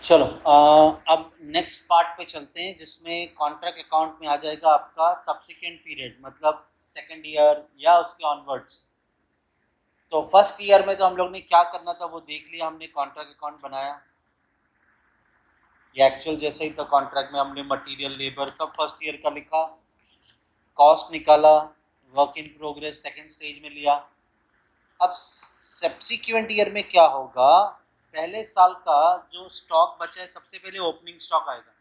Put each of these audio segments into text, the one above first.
चलो अब next part पे चलते हैं जिसमें कॉन्ट्रैक्ट अकाउंट में आ जाएगा आपका सब्सिक्वेंट पीरियड, मतलब सेकेंड ईयर या उसके ऑनवर्ड्स। तो फर्स्ट ईयर में तो हम लोग ने क्या करना था वो देख लिया, हमने कॉन्ट्रैक्ट अकाउंट बनाया। ये एक्चुअल जैसे ही था, कॉन्ट्रैक्ट में हमने मटेरियल लेबर सब फर्स्ट ईयर का लिखा, कॉस्ट निकाला, work in progress second stage में लिया। अब सब्सिक्वेंट ईयर में क्या होगा, पहले साल का जो स्टॉक बचा है सबसे पहले ओपनिंग स्टॉक आएगा।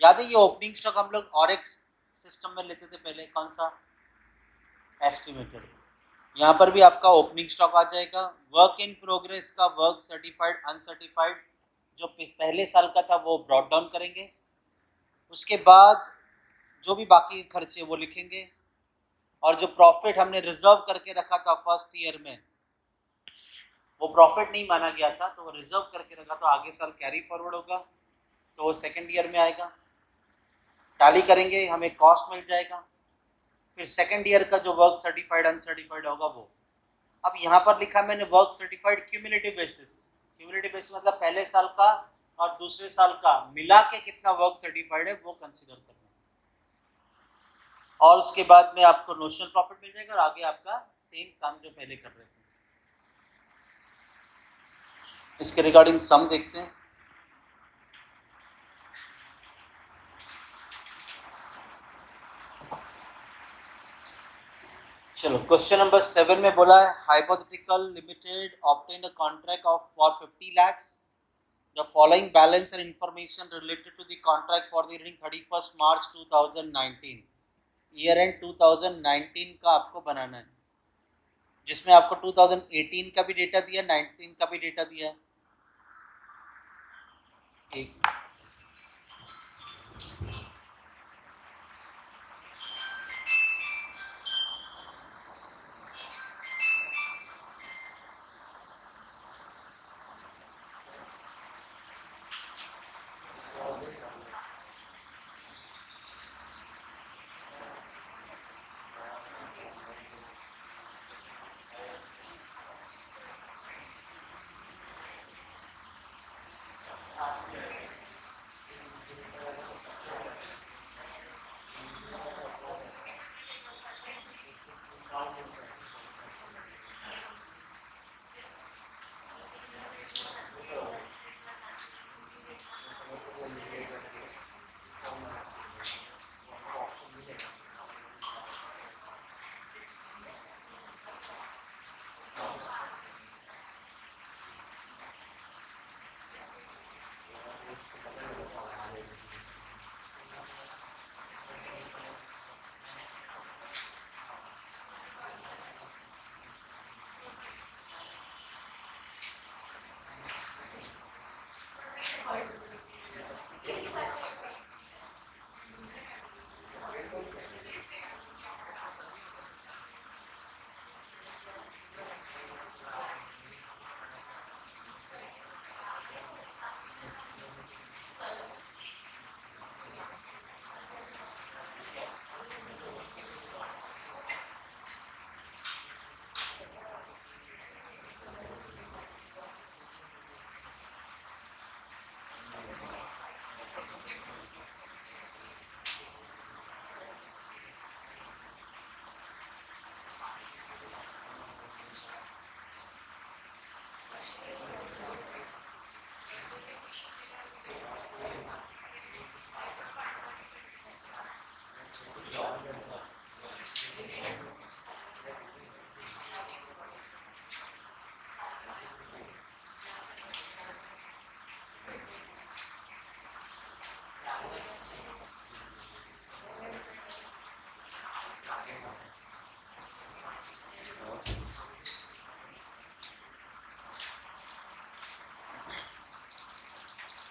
याद है ये ओपनिंग स्टॉक हम लोग और एक सिस्टम में लेते थे पहले, कौन सा, एस्टिमेटेड। यहाँ पर भी आपका ओपनिंग स्टॉक आ जाएगा। वर्क इन प्रोग्रेस का वर्क सर्टिफाइड अनसर्टिफाइड जो पहले साल का था वो ब्रॉट डाउन करेंगे। उसके बाद जो भी बाकी खर्चे वो लिखेंगे, और जो प्रॉफिट हमने रिजर्व करके रखा था फर्स्ट ईयर में, वो प्रॉफिट नहीं माना गया था तो वो रिजर्व करके रखा, तो आगे साल कैरी फॉरवर्ड होगा तो वो सेकेंड ईयर में आएगा। टैली करेंगे, हमें कॉस्ट मिल जाएगा। फिर सेकेंड ईयर का जो वर्क सर्टिफाइड अनसर्टिफाइड होगा वो। अब यहाँ पर लिखा मैंने work certified cumulative basis. Cumulative basis मतलब पहले साल का और दूसरे साल का मिला के कितना वर्क सर्टिफाइड है वो कंसिडर करना, और उसके बाद में आपको नोशनल प्रॉफिट मिल जाएगा और आगे आपका सेम काम जो पहले कर रहे थे। इसके रिगार्डिंग सम देखते हैं। चलो क्वेश्चन नंबर 7 में बोला है hypothetical limited obtained a contract of for 50 lakhs। The following balance and information related to the contract for the year 31st March 2019, year and 2019 का आपको बनाना है, जिसमें आपको 2018 का भी डेटा दिया, 19 का भी डेटा दिया है। एक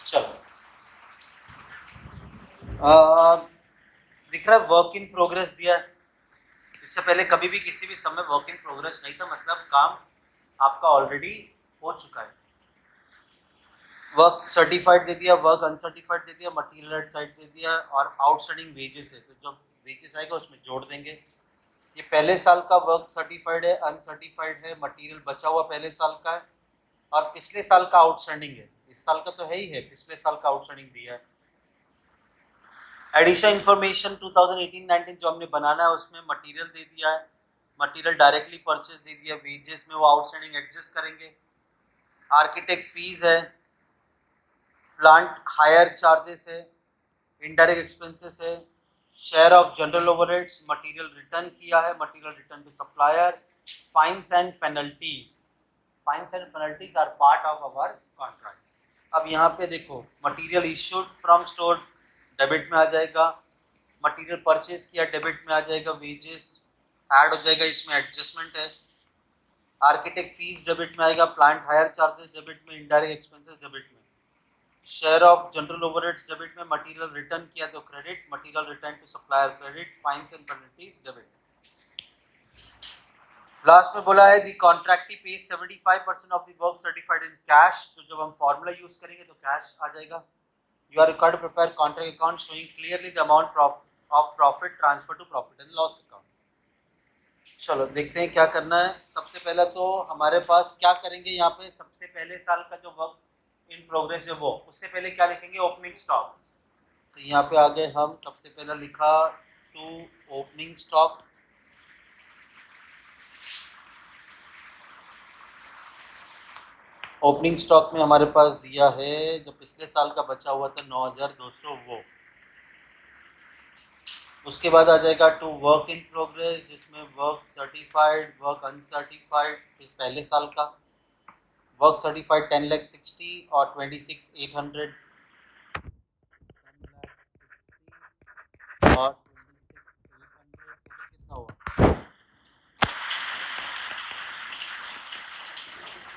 चलो दिख रहा है वर्क इन प्रोग्रेस दिया है। इससे पहले कभी भी किसी भी समय वर्क इन प्रोग्रेस नहीं था, मतलब काम आपका ऑलरेडी हो चुका है। वर्क सर्टिफाइड दे दिया, वर्क अनसर्टिफाइड दे दिया, मटीरियल साइड दे दिया, और आउटस्टैंडिंग वेजेस है तो जो वेजेस आएगा उसमें जोड़ देंगे। ये पहले साल का वर्क सर्टिफाइड है, अनसर्टिफाइड है, मटेरियल बचा हुआ पहले साल का है, और पिछले साल का आउटस्टैंडिंग है, इस साल का तो है ही है, पिछले साल का आउटस्टैंडिंग दिया है। एडिशन इन्फॉर्मेशन 2018-19 जो हमने बनाना है उसमें मटेरियल दे दिया है, मटेरियल डायरेक्टली परचेज दे दिया, वेजेस में वो आउटस्टैंडिंग एडजस्ट करेंगे, आर्किटेक्ट फीस है, प्लांट हायर चार्जेस है, इनडायरेक्ट एक्सपेंसेस है, share of general overheads, material return किया है, material return to supplier, fines and penalties. Fines and penalties are part of our contract. अब यहाँ पे देखो, material issued from store debit में आ जाएगा, मटेरियल परचेज किया डेबिट में आ जाएगा, वेजेस ऐड हो जाएगा, इसमें एडजस्टमेंट है, आर्किटेक्ट फीस डेबिट में आएगा, प्लांट हायर चार्जेस डेबिट में, इनडायरेक्ट एक्सपेंसेस डेबिट में, share of general overheads debit में, मटेरियल रिटर्न किया तो credit, material return to supplier credit, fines and penalties debit. Last में बोला है the contractee pays 75% of the work certified in cash, तो जब हम फॉर्मूला यूज करेंगे तो कैश आ जाएगा। You are required to prepare contract account showing clearly the amount of profit transfer to profit and loss account. चलो देखते हैं क्या करना है। सबसे पहले तो हमारे पास क्या करेंगे, यहाँ पे सबसे पहले साल का जो वर्क इन प्रोग्रेस है वो, उससे पहले क्या लिखेंगे, ओपनिंग स्टॉक। तो यहाँ पे आगे हम सबसे पहले लिखा to opening stock, opening stock में हमारे पास दिया है जो पिछले साल का बचा हुआ था 9200 वो। उसके बाद आ जाएगा टू वर्क इन प्रोग्रेस, जिसमें वर्क सर्टिफाइड, वर्क अनसर्टिफाइड, पहले साल का वर्क सर्टिफाइड 10,60,000 और 26,800 और 26,800 कितना हुआ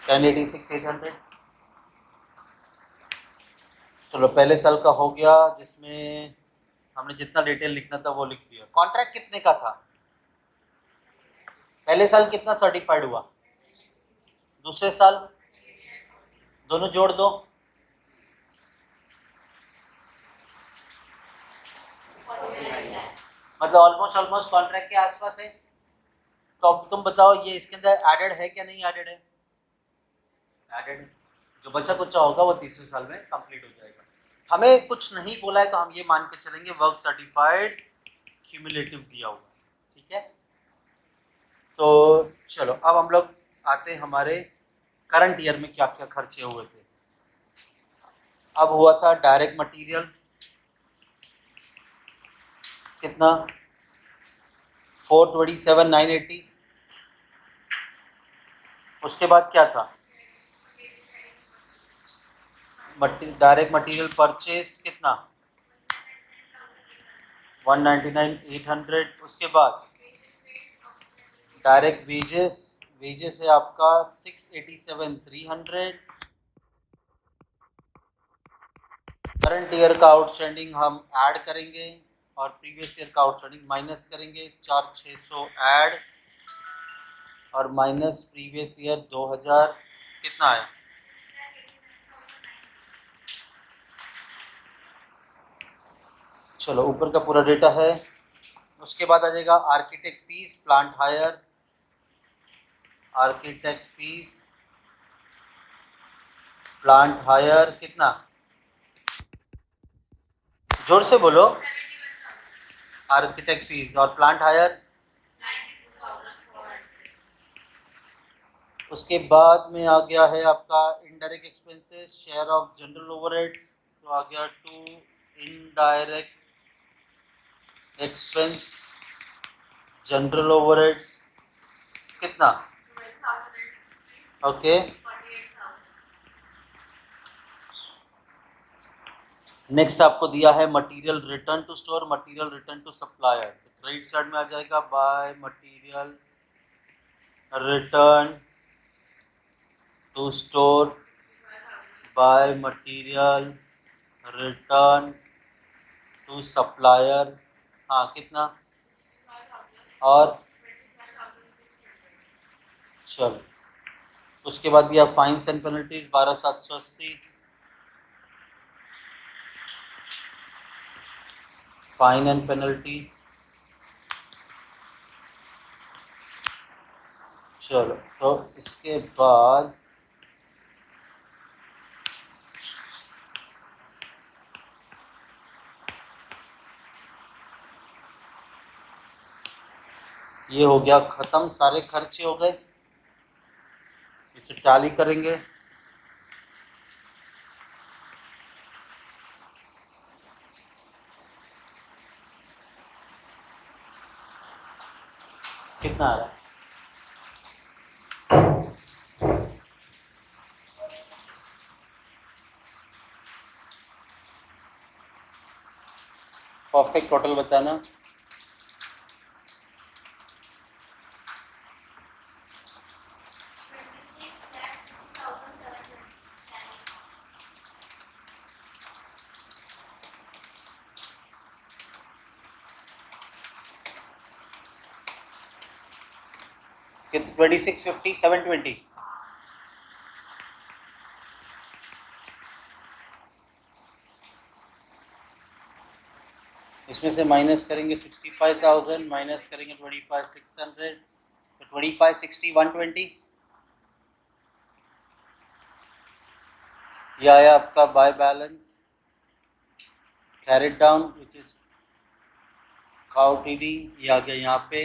10,86,800। चलो पहले साल का हो गया, जिसमें हमने जितना डिटेल लिखना था वो लिख दिया। कॉन्ट्रैक्ट कितने का था, पहले साल कितना सर्टिफाइड हुआ, दूसरे साल दोनों जोड़ दो, मतलब ऑलमोस्ट कॉन्ट्रैक्ट के आसपास है। तो अब तुम बताओ ये इसके अंदर एडेड है क्या नहीं एडेड है, एडेड। जो बचा कुचा होगा वो तीसरे साल में कंप्लीट हो जाएगा। हमें कुछ नहीं बोला है तो हम ये मान के चलेंगे वर्क सर्टिफाइड क्यूमुलेटिव दिया हुआ, ठीक है। तो चलो अब हम लोग आते हैं हमारे करंट ईयर में क्या क्या खर्चे हुए थे। अब हुआ था डायरेक्ट मटेरियल कितना 427,980। उसके बाद क्या था, डायरेक्ट मटेरियल परचेज कितना 199,800। उसके बाद डायरेक्ट वेजेस, वेजेस है आपका 687,300। करंट ईयर का आउटस्टैंडिंग हम ऐड करेंगे और प्रीवियस ईयर का आउटस्टैंडिंग माइनस करेंगे, 4,600 ऐड और माइनस प्रीवियस ईयर 2,000 कितना आया, चलो ऊपर का पूरा डेटा है। उसके बाद आ जाएगा architect fees, plant hire, architect fees plant hire कितना, जोर से बोलो, आर्किटेक्ट फीस और प्लांट हायर। उसके बाद में आ गया है आपका indirect expenses, share of general overheads, तो आ गया to indirect expense general overheads कितना, ओके। नेक्स्ट आपको दिया है material return to store, material return to supplier, credit side में आ जाएगा by material return to store, by material return to supplier, हाँ कितना, और चलो उसके बाद दिया fines and penalties 12,780, fine and penalty. चलो तो इसके बाद ये हो गया ख़त्म, सारे खर्चे हो गए। इसे टैली करेंगे। कितना आ रहा है? परफेक्ट टोटल बताना। कितना? 2650 720। इसमें से माइनस करेंगे 65,000, माइनस करेंगे 25,600, तो 2560 120। यह आया आपका by balance carried down which is cow TD. ये आ गया यहाँ पे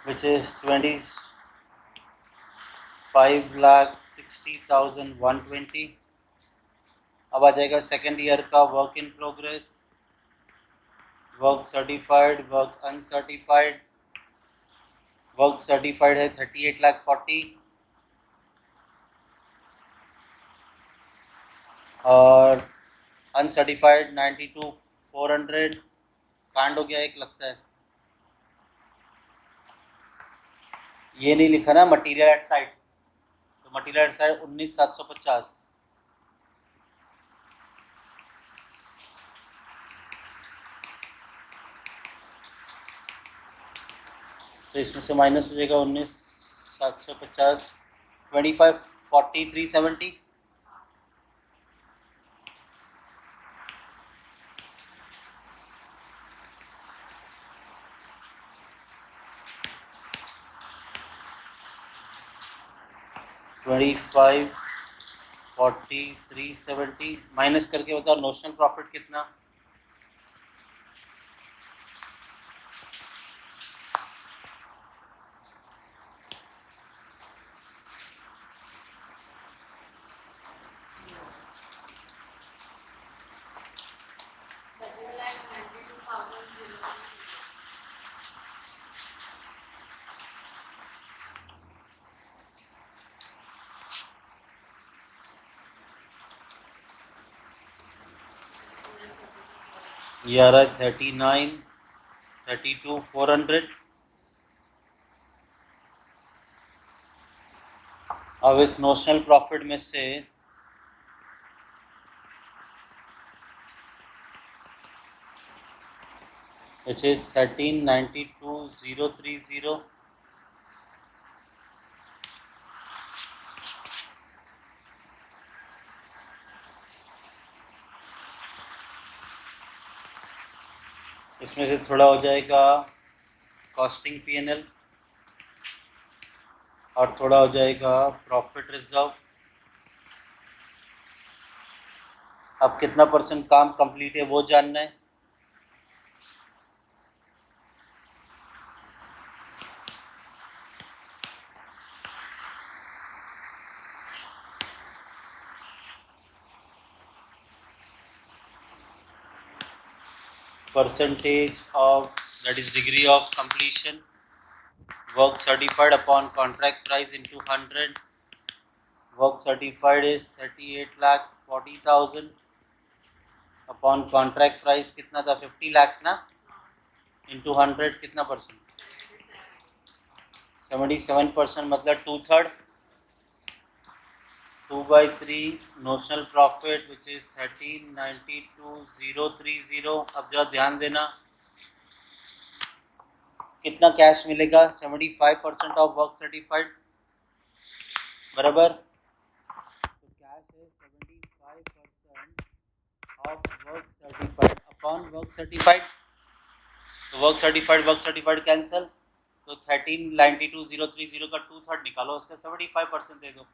विच इज 25,60,120। अब आ जाएगा सेकेंड ईयर का work in progress, work certified, work uncertified. Work certified है 38,40,000 और अनसर्टिफाइड 92,400। कांड हो गया एक, लगता है ये नहीं लिखा ना मटेरियल एट साइट, तो मटेरियल एट साइट 19,750। तो इसमें से माइनस हो जाएगा 19,750, 25,40,370। $25,40,370 माइनस करके बताओ नोशनल प्रॉफिट कितना? ये आ रहा है 39,32,400। अब इस नोशनल प्रॉफिट में से which is 13,92,030। इसमें से थोड़ा हो जाएगा कॉस्टिंग पीएनएल और थोड़ा हो जाएगा प्रॉफिट रिजर्व। अब कितना परसेंट काम कंप्लीट है वो जानना है। Percentage of, that is degree of completion, work certified upon contract price into 100. Work certified is 38,40,000 upon contract price कितना था? 50 lakhs ना, इंटू 100 कितना परसेंट? 77%, मतलब 2/3, 2/3 नोशनल प्रॉफिट विच इज 13,92,030। अब जरा ध्यान देना कितना कैश मिलेगा? 75% ऑफ वर्क सर्टिफाइड बराबर, तो कैश है 75% of work certified upon work certified. तो वर्क सर्टिफाइड कैंसिल, तो 13,92,030 का 2/3 निकालो, उसका 75% दे दो।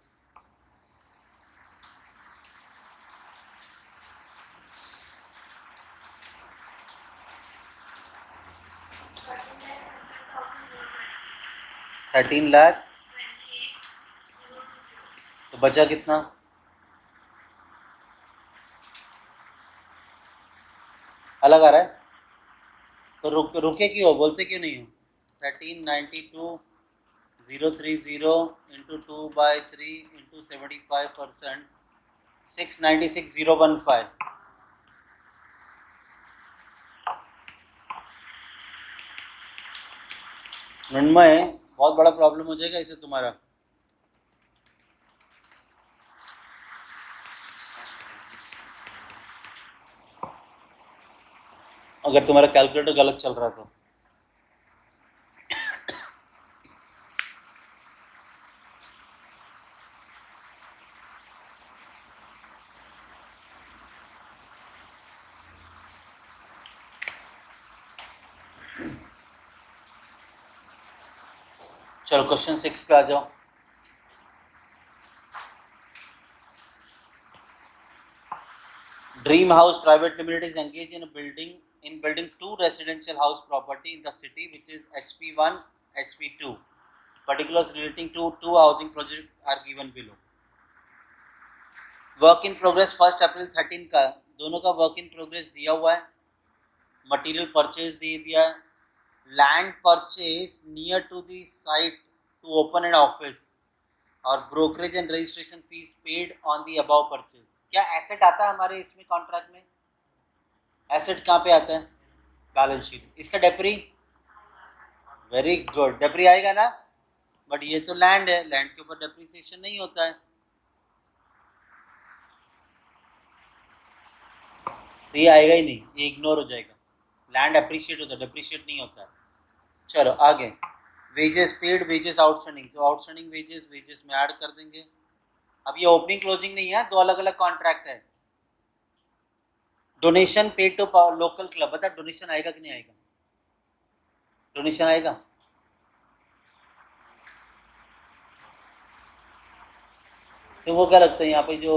13 लाख, तो बचा कितना? अलग आ रहा है तो रुके क्यों हो, बोलते क्यों नहीं हो? 1392,030 इंटू 2/3 इंटू 75%, 696,015। मृण्मय, बहुत बड़ा प्रॉब्लम हो जाएगा इसे तुम्हारा। अगर तुम्हारा कैलकुलेटर गलत चल रहा तो चलो क्वेश्चन 6 पे आ जाओ। Dream House Private Limited is engaged in building two residential house property in the city, which is HP1, HP2. Particulars relating to two housing projects are given below. Work in progress 1 अप्रैल 13 का, दोनों का work in progress दिया हुआ है, material purchase दे दिया है, land purchase near to the site to open an office, और brokerage and registration fees paid on the above purchase. क्या एसेट आता है हमारे इसमें कॉन्ट्रैक्ट में? एसेट कहाँ पे आता है? Balance sheet. इसका डेप्री, वेरी गुड, डेप्री आएगा ना, बट ये तो लैंड है, लैंड के ऊपर डेप्रिसिएशन नहीं होता है, तो ये आएगा ही नहीं, ये इग्नोर हो जाएगा। लैंड अप्रिशिएट होता है, डेप्रिशिएट नहीं होता है। चलो आगे, वेजेस पेड, वेजेस आउटस्टैंडिंग, तो आउटस्टैंडिंग वेजेस में ऐड कर देंगे। अब ये ओपनिंग क्लोजिंग नहीं है, दो अलग अलग कॉन्ट्रैक्ट है। Donation paid to local club, बता डोनेशन आएगा कि नहीं आएगा? डोनेशन आएगा? तो वो क्या लगता है यहाँ पे जो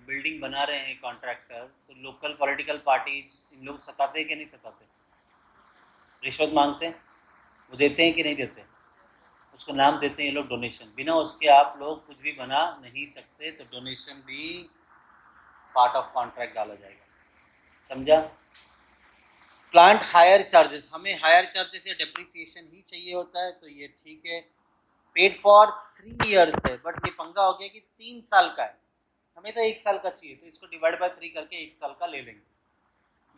बिल्डिंग बना रहे हैं कॉन्ट्रैक्टर, तो लोकल पॉलिटिकल पार्टीज इन लोग सताते कि नहीं सताते? रिश्वत मांगते हैं, वो देते हैं कि नहीं देते? उसको नाम देते हैं ये लोग डोनेशन, बिना उसके आप लोग कुछ भी बना नहीं सकते, तो डोनेशन भी पार्ट ऑफ कॉन्ट्रैक्ट डाला जाएगा, समझा? प्लांट हायर चार्जेस, हमें हायर चार्जेस या डेप्रिसिएशन ही चाहिए होता है, तो ये ठीक है। पेड फॉर 3 ईयर्स है, बट ये पंगा हो गया कि 3 साल का है, हमें तो 1 साल का चाहिए, तो इसको डिवाइड बाय 3 करके 1 साल का ले लेंगे।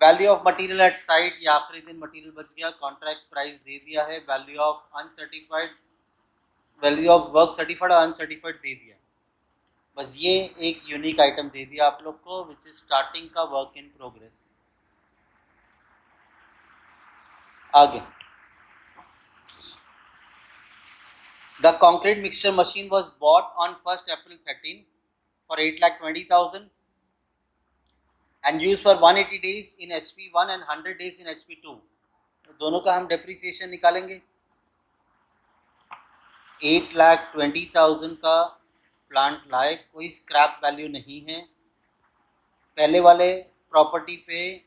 Value of material at site, या आखिरी दिन मटेरियल बच गया, कॉन्ट्रैक्ट प्राइस दे दिया है, value of uncertified, value of work certified और अनसर्टिफाइड दे दिया। बस ये एक यूनिक आइटम दे दिया आप लोग को, विच इज स्टार्टिंग का वर्क इन प्रोग्रेस। आगे, the concrete mixture machine was bought on 1 April 13 for 8,20,000 and used for 180 days in HP1 and 100 days in HP2. तो दोनों का हम डेप्रिसिएशन निकालेंगे। 8,20,000 का प्लांट लाए, कोई स्क्रैप वैल्यू नहीं है, पहले वाले प्रॉपर्टी पे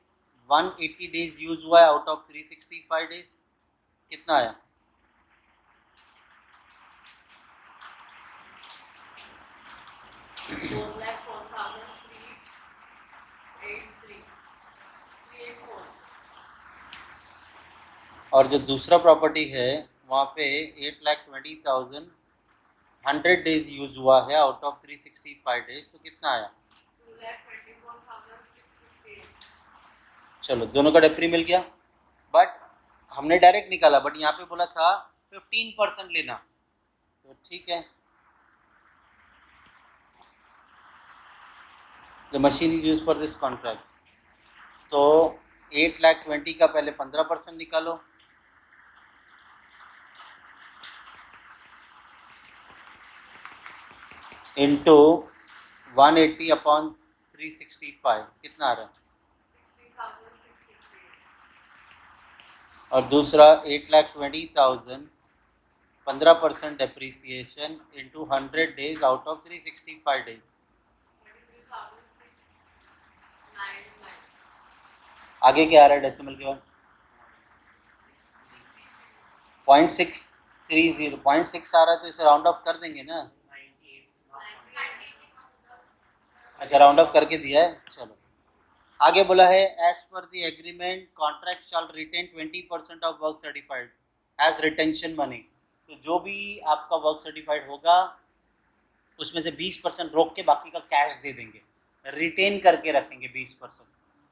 180 डेज यूज हुआ है आउट ऑफ 365 डेज, कितना आया? और जो दूसरा प्रॉपर्टी है वहाँ पे 8,20,000 100 डेज यूज हुआ है आउट ऑफ 365 डेज, तो कितना आया? 2,24,658। चलो दोनों का डेप्री मिल गया, बट हमने डायरेक्ट निकाला, बट यहाँ पे बोला था 15% लेना, तो ठीक है। The machine is use for this contract, तो 8,20,000 का पहले 15% निकालो, इंटू 180 अपॉन 365, कितना आ रहा है? 60,063। और दूसरा 8,20,000 15% depreciation into 100 days out of 365 days, आगे क्या आ रहा है डेसिमल के बाद? 0.6 30.6 आ रहा है तो इसे राउंड ऑफ कर देंगे ना। अच्छा, राउंड ऑफ करके दिया है। चलो आगे बोला है as per the agreement contract shall retain 20% of work certified as retention money. तो जो भी आपका वर्क सर्टिफाइड होगा उसमें से 20% रोक के बाकी का कैश दे देंगे, रिटेन करके रखेंगे 20%,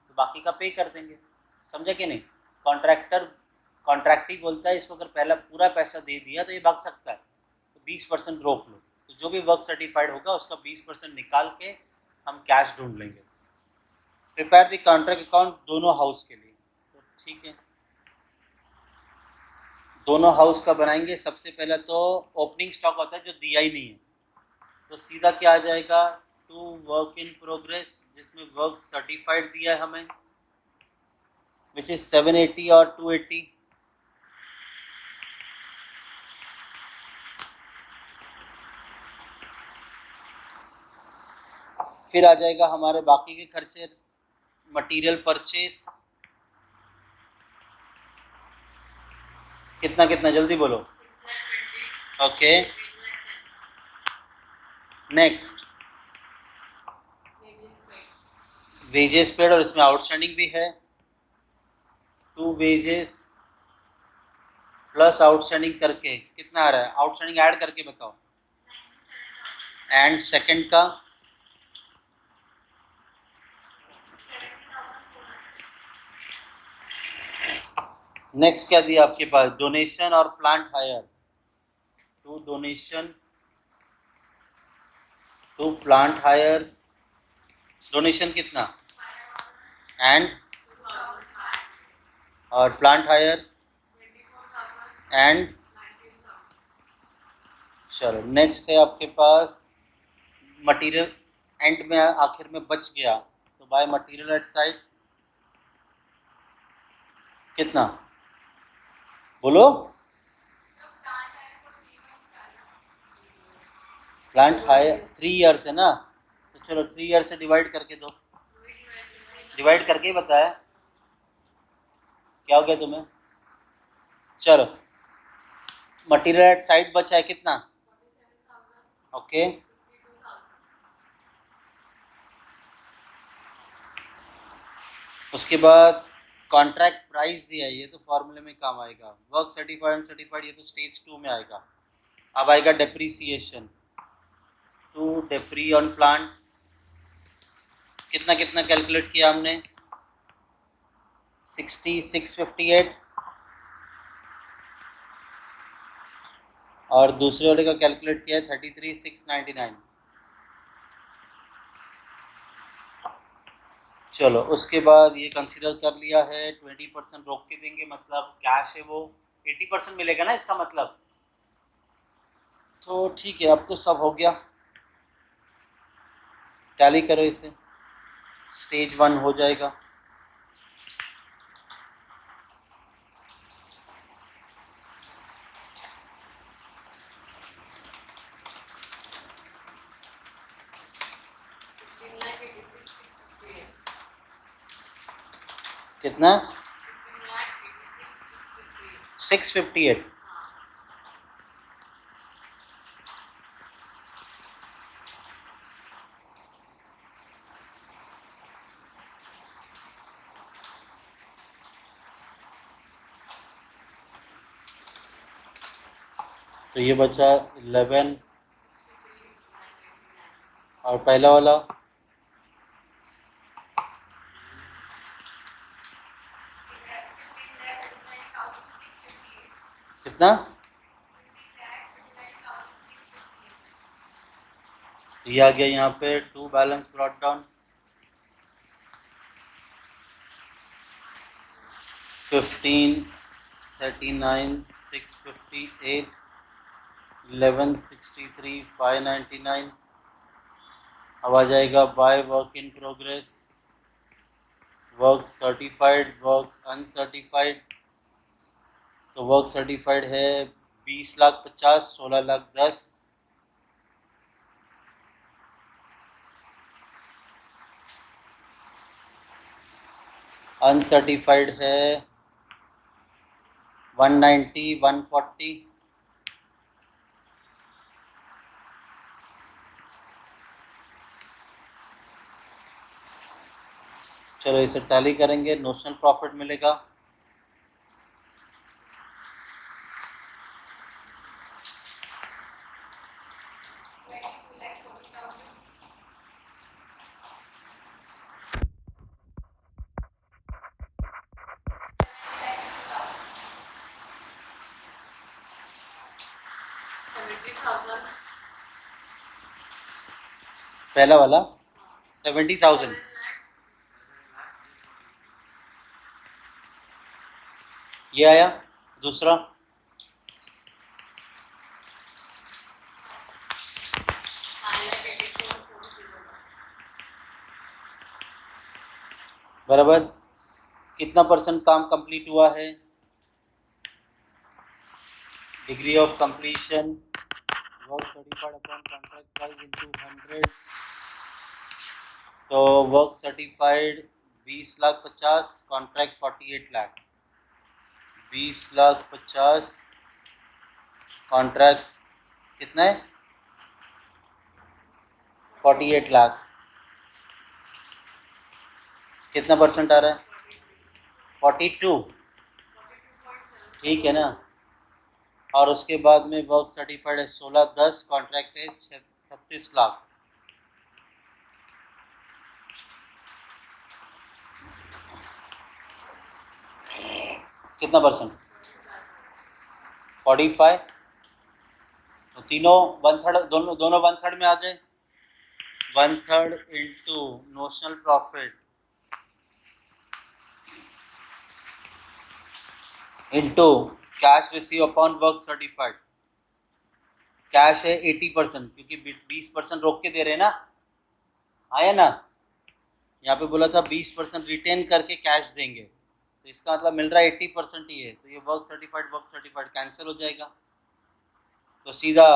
तो बाकी का पे कर देंगे। समझा कि नहीं? कॉन्ट्रैक्टर कॉन्ट्रैक्टी बोलता है इसको अगर पहला पूरा पैसा दे दिया तो ये भाग सकता है, तो 20% रोक लो। तो जो भी वर्क सर्टिफाइड होगा उसका 20% निकाल के हम कैश ढूंढ लेंगे। प्रिपेयर द कॉन्ट्रैक्ट अकाउंट दोनों हाउस के लिए। तो ठीक है, दोनों हाउस का बनाएंगे। सबसे पहले तो ओपनिंग स्टॉक होता है जो दिया ही नहीं है, तो सीधा क्या आ जाएगा, टू वर्क इन प्रोग्रेस जिसमें वर्क सर्टिफाइड दिया है हमें, विच इज 780 और 280। फिर आ जाएगा हमारे बाकी के खर्चे, मटेरियल परचेस, कितना कितना जल्दी बोलो। ओके, नेक्स्ट वेजेस पेड, और इसमें आउटस्टैंडिंग भी है। टू वेजेस प्लस आउटस्टैंडिंग करके कितना आ रहा है, आउटस्टैंडिंग ऐड करके बताओ। एंड सेकंड का नेक्स्ट क्या दिया आपके पास, डोनेशन और plant hire. To donation to plant hire, donation कितना, एंड और प्लांट हायर एंड। चलो नेक्स्ट है आपके पास मटेरियल, एंड में आखिर में बच गया तो बाय मटेरियल एट साइट कितना बोलो। प्लांट हायर 3 ईयर्स है ना, तो चलो 3 ईयर से डिवाइड करके दो, डिवाइड करके ही बताया क्या हो गया तुम्हें। चलो मटेरियल एट साइट बचा है कितना, ओके। उसके बाद कॉन्ट्रैक्ट प्राइस दिया है, ये तो फॉर्मूले में काम आएगा। वर्क सर्टिफाइड अनसर्टिफाइड ये तो स्टेज 2 में आएगा। अब आएगा डेप्रीसिएशन, टू डेप्री ऑन प्लांट कितना कितना कैलकुलेट किया हमने, 6658, और दूसरे वाले का कैलकुलेट किया है 33699। चलो उसके बाद ये कंसीडर कर लिया है, 20% रोक के देंगे, मतलब कैश है वो 80% मिलेगा ना इसका मतलब। तो ठीक है, अब तो सब हो गया, टैली करो इसे, स्टेज 1 हो जाएगा। कितना, 658। तो ये बचा 11, और पहला वाला कितना, तो ये आ गया यहाँ पे टू बैलेंस ब्रॉट डाउन 15, 39, 658, 1163, 599। अब आ जाएगा by work in progress, work certified, work uncertified. तो वर्क सर्टिफाइड है 20,50,000, 16,10,000। अनसर्टिफाइड है 190, 140। चलो इसे टैली करेंगे, नोशनल प्रॉफिट मिलेगा 70,000 पहला वाला 70,000 ये आया। दूसरा बराबर कितना परसेंट काम कंप्लीट हुआ है, degree of completion work certified upon contract price into 100, तो work certified 20,50,000, contract 48 lakh, 20,50,000 contract कितना है 48 लाख, कितना परसेंट आ रहा है 42, ठीक है ना। और उसके बाद में वर्क सर्टिफाइड है 16,10, कॉन्ट्रैक्ट है 36 लाख, कितना परसेंट 45, तो तीनों 1/3, दोनों 1/3 में आ गए। 1/3 into notional profit into cash receive upon work certified, cash है 80% क्योंकि 20% रोक के दे रहे हैं ना, आया ना। यहाँ पे बोला था 20% रिटेन करके कैश देंगे, तो इसका मतलब मिल रहा है 80% ही है, तो ये वर्क सर्टिफाइड कैंसिल हो जाएगा, तो सीधा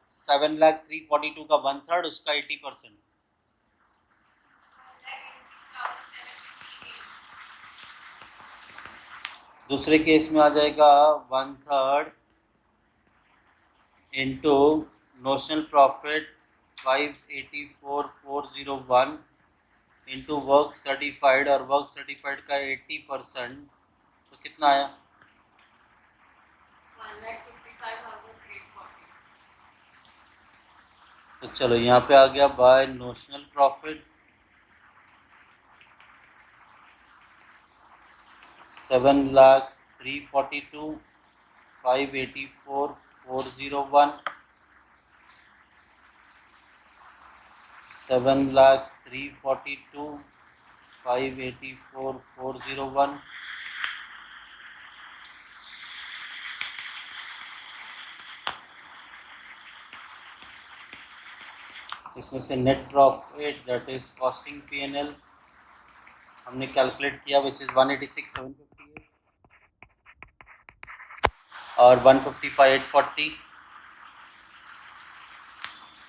7,342 का 1/3 उसका 80%। दूसरे केस में आ जाएगा 1/3 into notional profit 584,401 into work certified, और वर्क सर्टिफाइड का 80%, तो कितना आया 1,55,840। तो चलो यहाँ पे आ गया बाय नोशनल प्रॉफिट 7,342,584,401, 7,342,584,401, इसमें से net profit that is costing P&L हमने कैलकुलेट किया विच इज़ 186,758 और 155,840,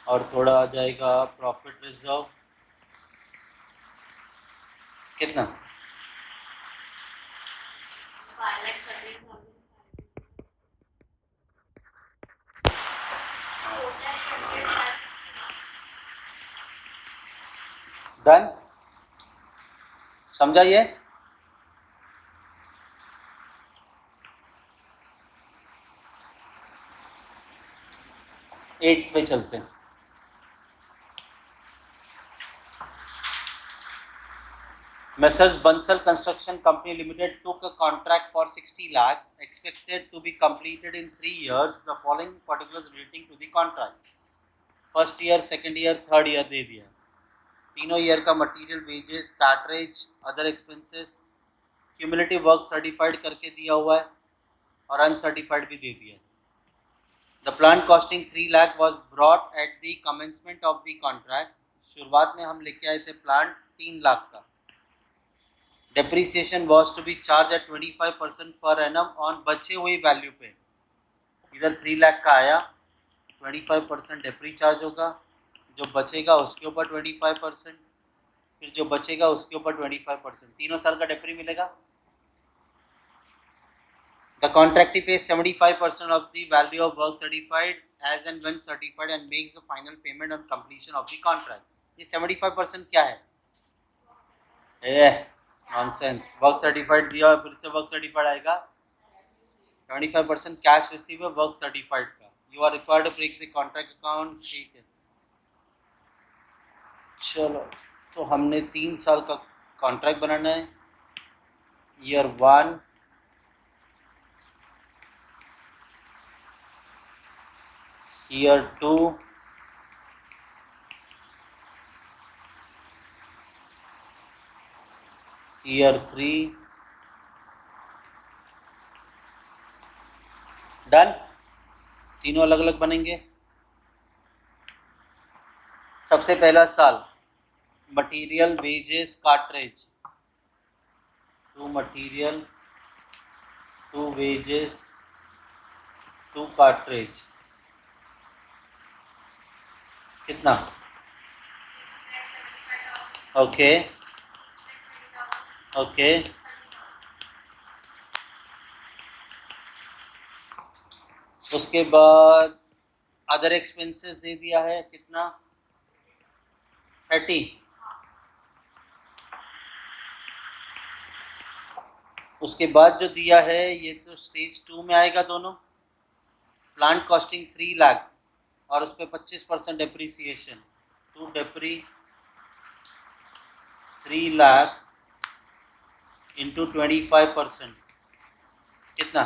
और थोड़ा आ जाएगा प्रॉफिट रिजर्व, कितना 5,13,000। डन, समझा ये। एट पे चलते हैं। Messrs. Bansal Construction Company Limited took a contract for 60 lakh expected to be completed in 3 years. The following particulars relating to the contract. First year, second year, third year दे दिया, तीनों year का material, wages, cartage, other expenses, cumulative work certified करके दिया हुआ है और uncertified भी दे दिया। The plan costing 3 lakh was brought at the commencement of the contract, शुरुआत में हम लेके आए थे प्लान 3 लाख का। Depreciation was to be charged at 25% per annum on बचे हुई वैल्यू पे, इधर 3 लाख का आया, 25% डेप्री चार्ज होगा, जो बचेगा उसके ऊपर 25%, फिर जो बचेगा उसके ऊपर 25%, तीनों साल का डेप्री मिलेगा। The contractee pays 75% of the value of work certified as and when certified and makes the final payment on completion of the contract. ये 75% क्या है? नॉनसेंस, वर्क सर्टिफाइड दिया और फिर से वर्क सर्टिफाइड आएगा। 25% कैश रिसीव है वर्क सर्टिफाइड का। You are required to break the contract account. ठीक है, चलो तो हमने 3 साल का कॉन्ट्रैक्ट बनाना है। Year 1, year 2, year 3। डन, तीनों अलग अलग बनेंगे। सबसे पहला साल material wages cartage, to material to wages to cartage, कितना? 6,75,000, ओके 6,20,000, ओके 30,000। उसके बाद अदर एक्सपेंसेस दे दिया है, कितना? 30। उसके बाद जो दिया है ये तो स्टेज 2 में आएगा दोनों। प्लांट कॉस्टिंग 3 लाख और उस पर 25% डेप्रीसिएशन। टू डेप्री 3 लाख इंटू 25%, कितना?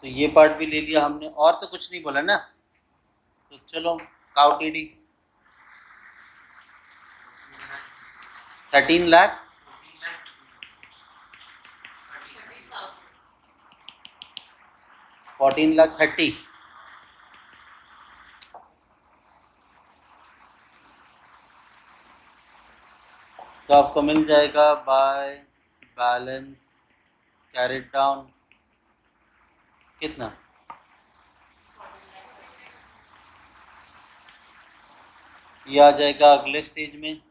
तो ये पार्ट भी ले लिया हमने, और तो कुछ नहीं बोला ना। तो चलो काउ टीडी 13 लाख 14 लाख 30। तो आपको मिल जाएगा बाय बैलेंस कैरिड डाउन, कितना? ये आ जाएगा अगले स्टेज में।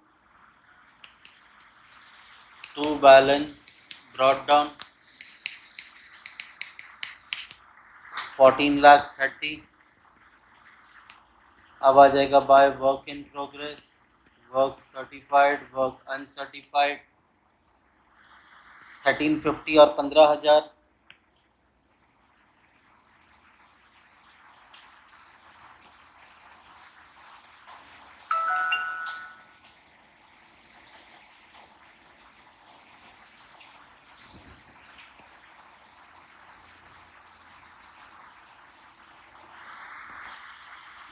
To balance brought down 14 lakh 30। अब आ जाएगा by work in progress, work certified, work uncertified, 1350 और 15,000।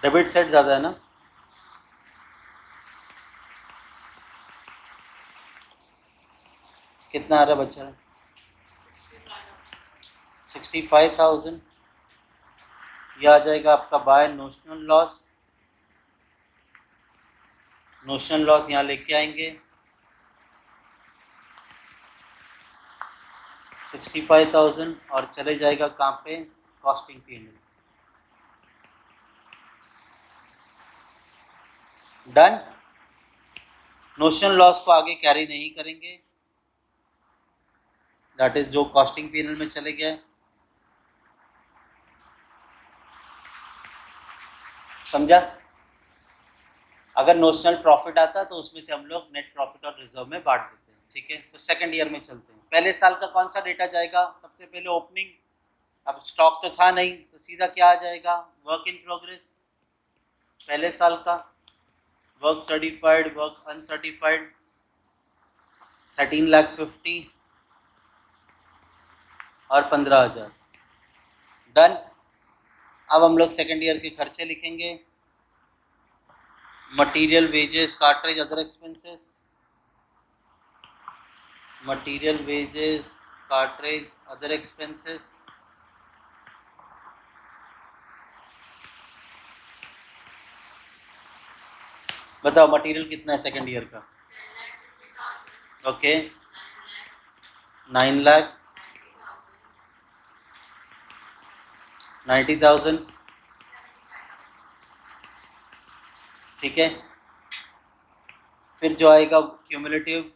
डेबिट सेट ज़्यादा है ना? कितना आ रहा है बच्चा? 65,000। यह आ जाएगा आपका by notional loss. Notional loss यहाँ लेके आएंगे 65,000 और चले जाएगा कहाँ पे? Costing period. Done. Notional loss को आगे कैरी नहीं करेंगे, दैट इज जो कॉस्टिंग पीरियड में चले गए। समझा? अगर नोशनल प्रॉफिट आता तो उसमें से हम लोग नेट प्रॉफिट और रिजर्व में बांट देते हैं। ठीक है, तो सेकंड ईयर में चलते हैं। पहले साल का कौन सा डेटा जाएगा? सबसे पहले ओपनिंग। अब स्टॉक तो था नहीं तो सीधा क्या आ जाएगा? वर्क इन प्रोग्रेस पहले साल का। वर्क सर्टिफाइड, वर्क अनसर्टिफाइड 13,50,000 और 15,000। डन। अब हम लोग सेकेंड ईयर के खर्चे लिखेंगे। Material wages cartridge other expenses, material wages cartridge other expenses. बताओ मटेरियल कितना है सेकेंड ईयर का? 10,50,000, ओके 9 9 लाख 90,000, 90,000। 75,000। ठीक है, फिर जो आएगा क्यूमुलेटिव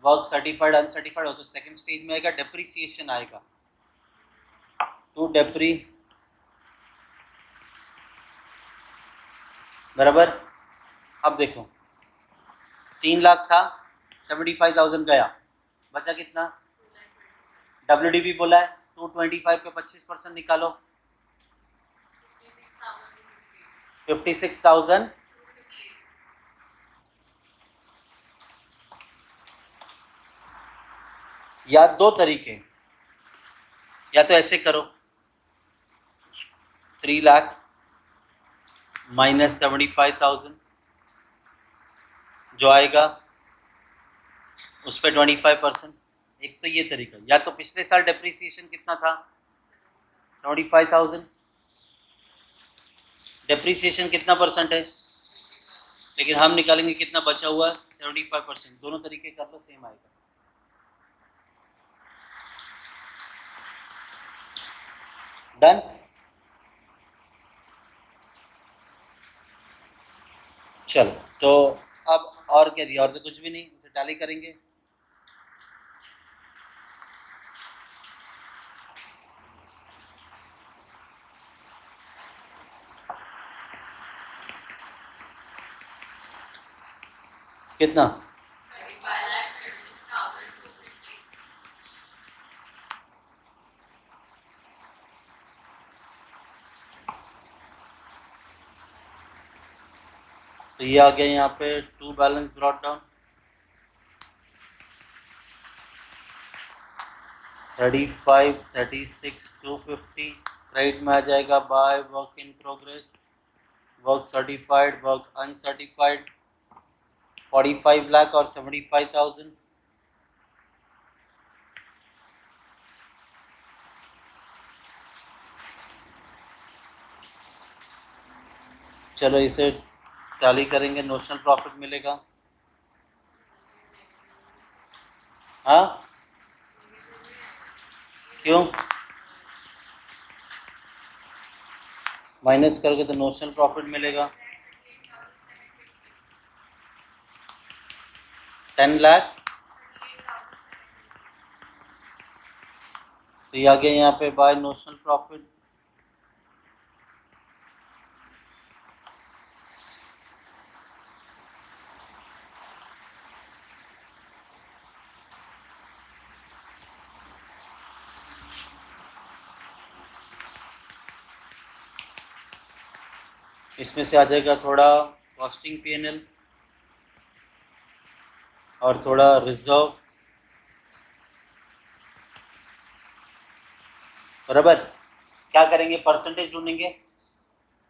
वर्क सर्टिफाइड अनसर्टिफाइड हो तो सेकंड स्टेज में आएगा। डेप्रीसिएशन आएगा टू डेप्री बराबर। अब देखो 3 लाख था, 75,000 गया, बचा कितना? WDV बोला है 225 पे 25% निकालो, 56,000। या दो तरीके, या तो ऐसे करो 3 लाख माइनस 75,000 जो आएगा उस पर 25%। एक तो ये तरीका, या तो पिछले साल डेप्रिसिएशन कितना था? 25,000। डेप्रिसिएशन कितना परसेंट है? लेकिन हम निकालेंगे कितना बचा हुआ? 75%। दोनों तरीके कर लो, सेम आएगा। डन। चलो तो अब और क्या दिया? और तो कुछ भी नहीं, इसे टैली करेंगे। कितना? 35,36,250। तो ये आ गया यहाँ पे to balance brought down 35, 36, 250। Credit में आ जाएगा by work in progress, work certified, work uncertified, 45 lakh और 75,000। चलो इसे टैली करेंगे, नोशनल प्रॉफिट मिलेगा। हाँ क्यों? माइनस करके तो नोशनल प्रॉफिट मिलेगा 10 लाख। तो ये आ गया यहाँ पे बाय नोशनल प्रॉफिट। इसमें से आ जाएगा थोड़ा कॉस्टिंग P&L और थोड़ा रिजर्व, बराबर। क्या करेंगे? परसेंटेज ढूंढेंगे।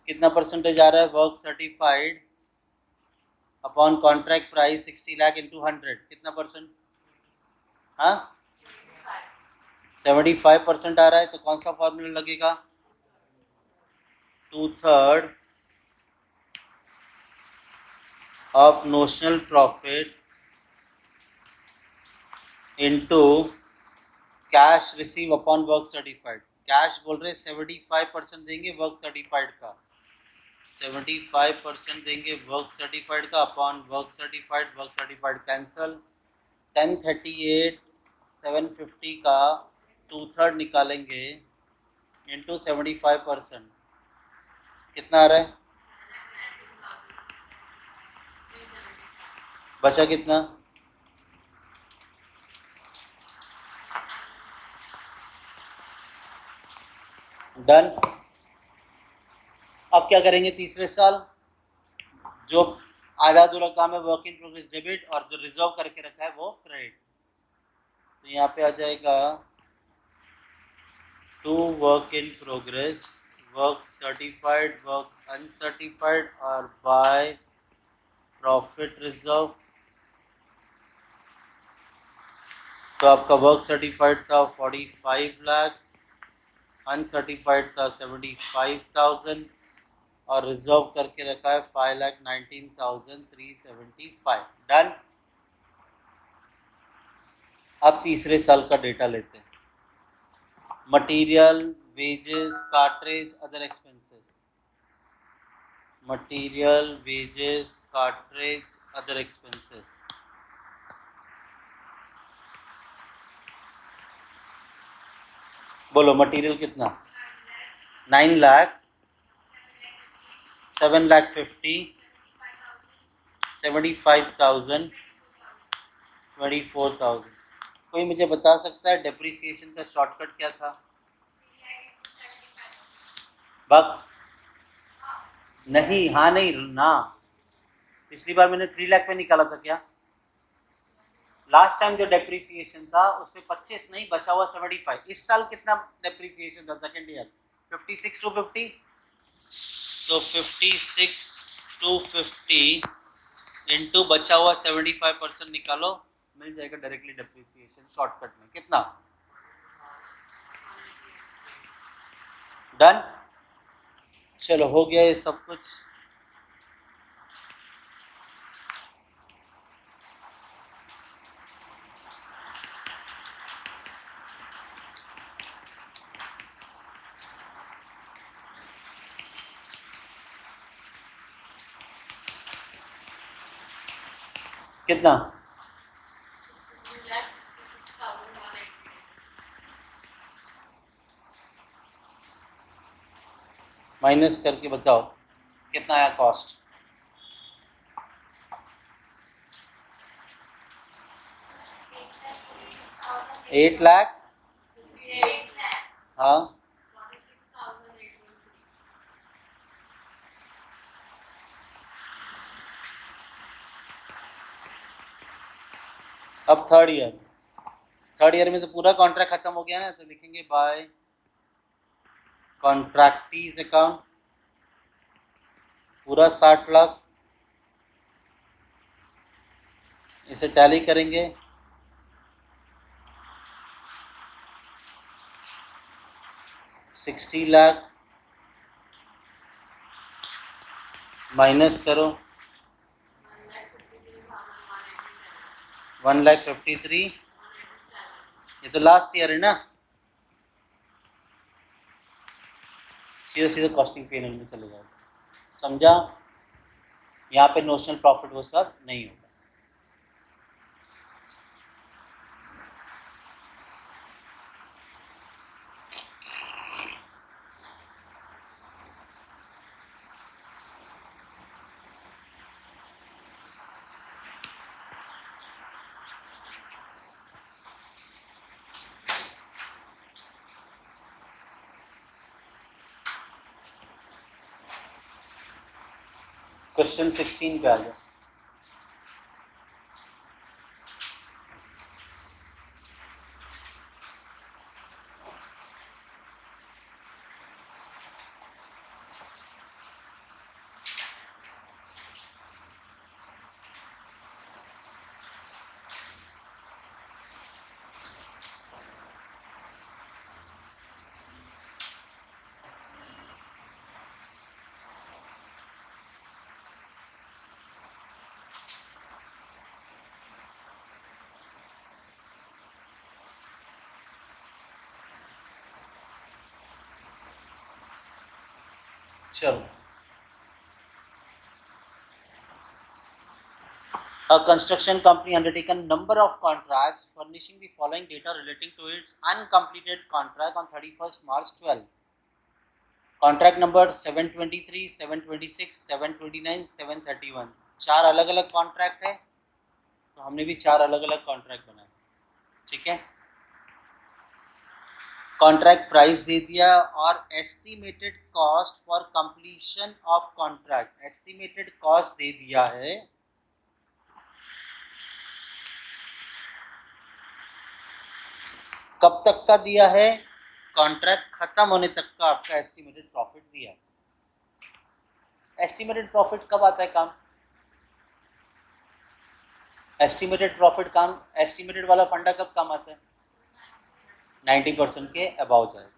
कितना परसेंटेज आ रहा है? Work certified upon contract price 60 lakh into 100, कितना परसेंट? हाँ 75% आ रहा है। तो कौन सा फॉर्मूला लगेगा? 2/3 of notional profit into cash receive upon work certified. Cash बोल रहे 75% देंगे वर्क सर्टिफाइड का, 75% देंगे वर्क सर्टिफाइड का अपॉन वर्क सर्टिफाइड कैंसल। 1038 750 का 2/3 निकालेंगे इंटू 75%, कितना आ रहा है? बचा कितना? डन। अब क्या करेंगे? तीसरे साल जो आधा अधूरा काम है वर्क इन प्रोग्रेस डेबिट, और जो रिजर्व करके रखा है वो क्रेडिट। तो यहाँ पे आ जाएगा to work in progress, work certified, work uncertified और बाय प्रॉफिट रिजर्व। तो आपका वर्क सर्टिफाइड था 45 लाख, अनसर्टिफाइड था 75,000 और रिजर्व करके रखा है 5,19,375। डन। अब तीसरे साल का डेटा लेते हैं। Material, wages, cartridge, other expenses. Material, wages, cartridge, other expenses. बोलो मटेरियल कितना? 9 लाख, 7 लाख 50, 75,000, 24,000। कोई मुझे बता सकता है डेप्रिसिएशन का शॉर्टकट क्या था? बक नहीं, हाँ नहीं ना, पिछली बार मैंने 3 लाख पे निकाला था क्या? लास्ट टाइम जो डेप्रिसिएशन था उसमें 25 नहीं बचा हुआ 75। इस साल कितना डेप्रिसिएशन था सेकेंड ईयर? 56 टू 50, तो 56 टू 50 इंटू बचा हुआ 75% निकालो, मिल जाएगा डायरेक्टली डेप्रिसिएशन शॉर्टकट में। कितना? डन, चलो हो गया ये सब कुछ। कितना? माइनस करके बताओ कितना आया कॉस्ट? 8 लाख। हाँ, अब थर्ड ईयर में तो पूरा कॉन्ट्रैक्ट खत्म हो गया ना, तो लिखेंगे बाय कॉन्ट्रैक्टीज अकाउंट पूरा 60 लाख, इसे टैली करेंगे। $60 लाख माइनस करो 1,53,000। ये तो लास्ट ईयर है ना, सीधा सीधा कॉस्टिंग पी में चले जाएगा। समझा? यहाँ पे नोशनल प्रॉफिट वो सब नहीं होगा। क्वेश्चन 16 पे आ गया। चलो, a construction company undertaken number of contracts furnishing the following data relating to its uncompleted contract on 31st March 12. Contract number 723, 726, 729, 731। 4 अलग अलग कॉन्ट्रैक्ट है, तो हमने भी 4 अलग अलग कॉन्ट्रैक्ट बनाए। ठीक है, कॉन्ट्रैक्ट प्राइस दे दिया और estimated cost for completion of contract, estimated cost दे दिया है। कब तक का दिया है? कॉन्ट्रैक्ट खत्म होने तक का आपका एस्टिमेटेड प्रॉफिट दिया है। एस्टिमेटेड प्रॉफिट कब आता है काम? एस्टिमेटेड प्रॉफिट काम, एस्टिमेटेड वाला फंडा कब काम आता है? 90% के अबाउ जाएगा।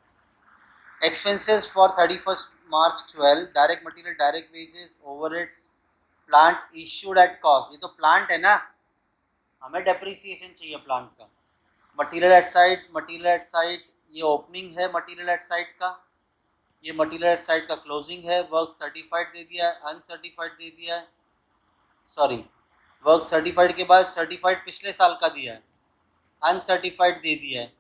Expenses for 31st March 12, direct material, direct wages, overheads, plant issued at cost. ये तो प्लांट है ना, हमें डेप्रिसिएशन चाहिए प्लांट का। Material at site, material at site, ये ओपनिंग है मटेरियल एट साइट का, ये मटेरियल एट साइट का क्लोजिंग है। वर्क सर्टिफाइड दे दिया है, अनसर्टिफाइड दे दिया है, सॉरी वर्क सर्टिफाइड के बाद सर्टिफाइड पिछले साल का दिया है, अनसर्टिफाइड दे दिया है।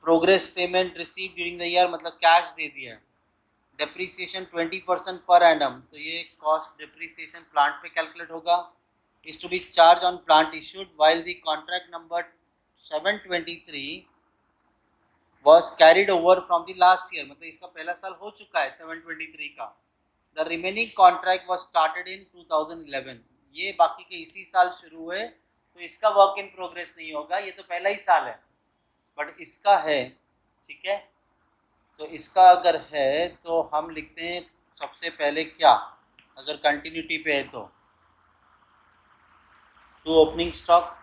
Progress payment receive during the year, मतलब कैश दे दिया है। डेप्रिसिएशन 20% पर एनम, तो ये कॉस्ट डेप्रिसिएशन प्लांट पे कैलकुलेट होगा। is to be charged on plant issued, while the contract number 723 was carried over from the last year. मतलब इसका पहला साल हो चुका है 723 का. The remaining contract was started in 2011. ये बाकी के इसी साल शुरू हुए, तो इसका वर्क इन प्रोग्रेस नहीं होगा, ये तो पहला ही साल है. बट इसका है, ठीक है. तो इसका अगर है तो हम लिखते हैं सबसे पहले क्या, अगर कंटिन्यूटी पे है तो to opening stock,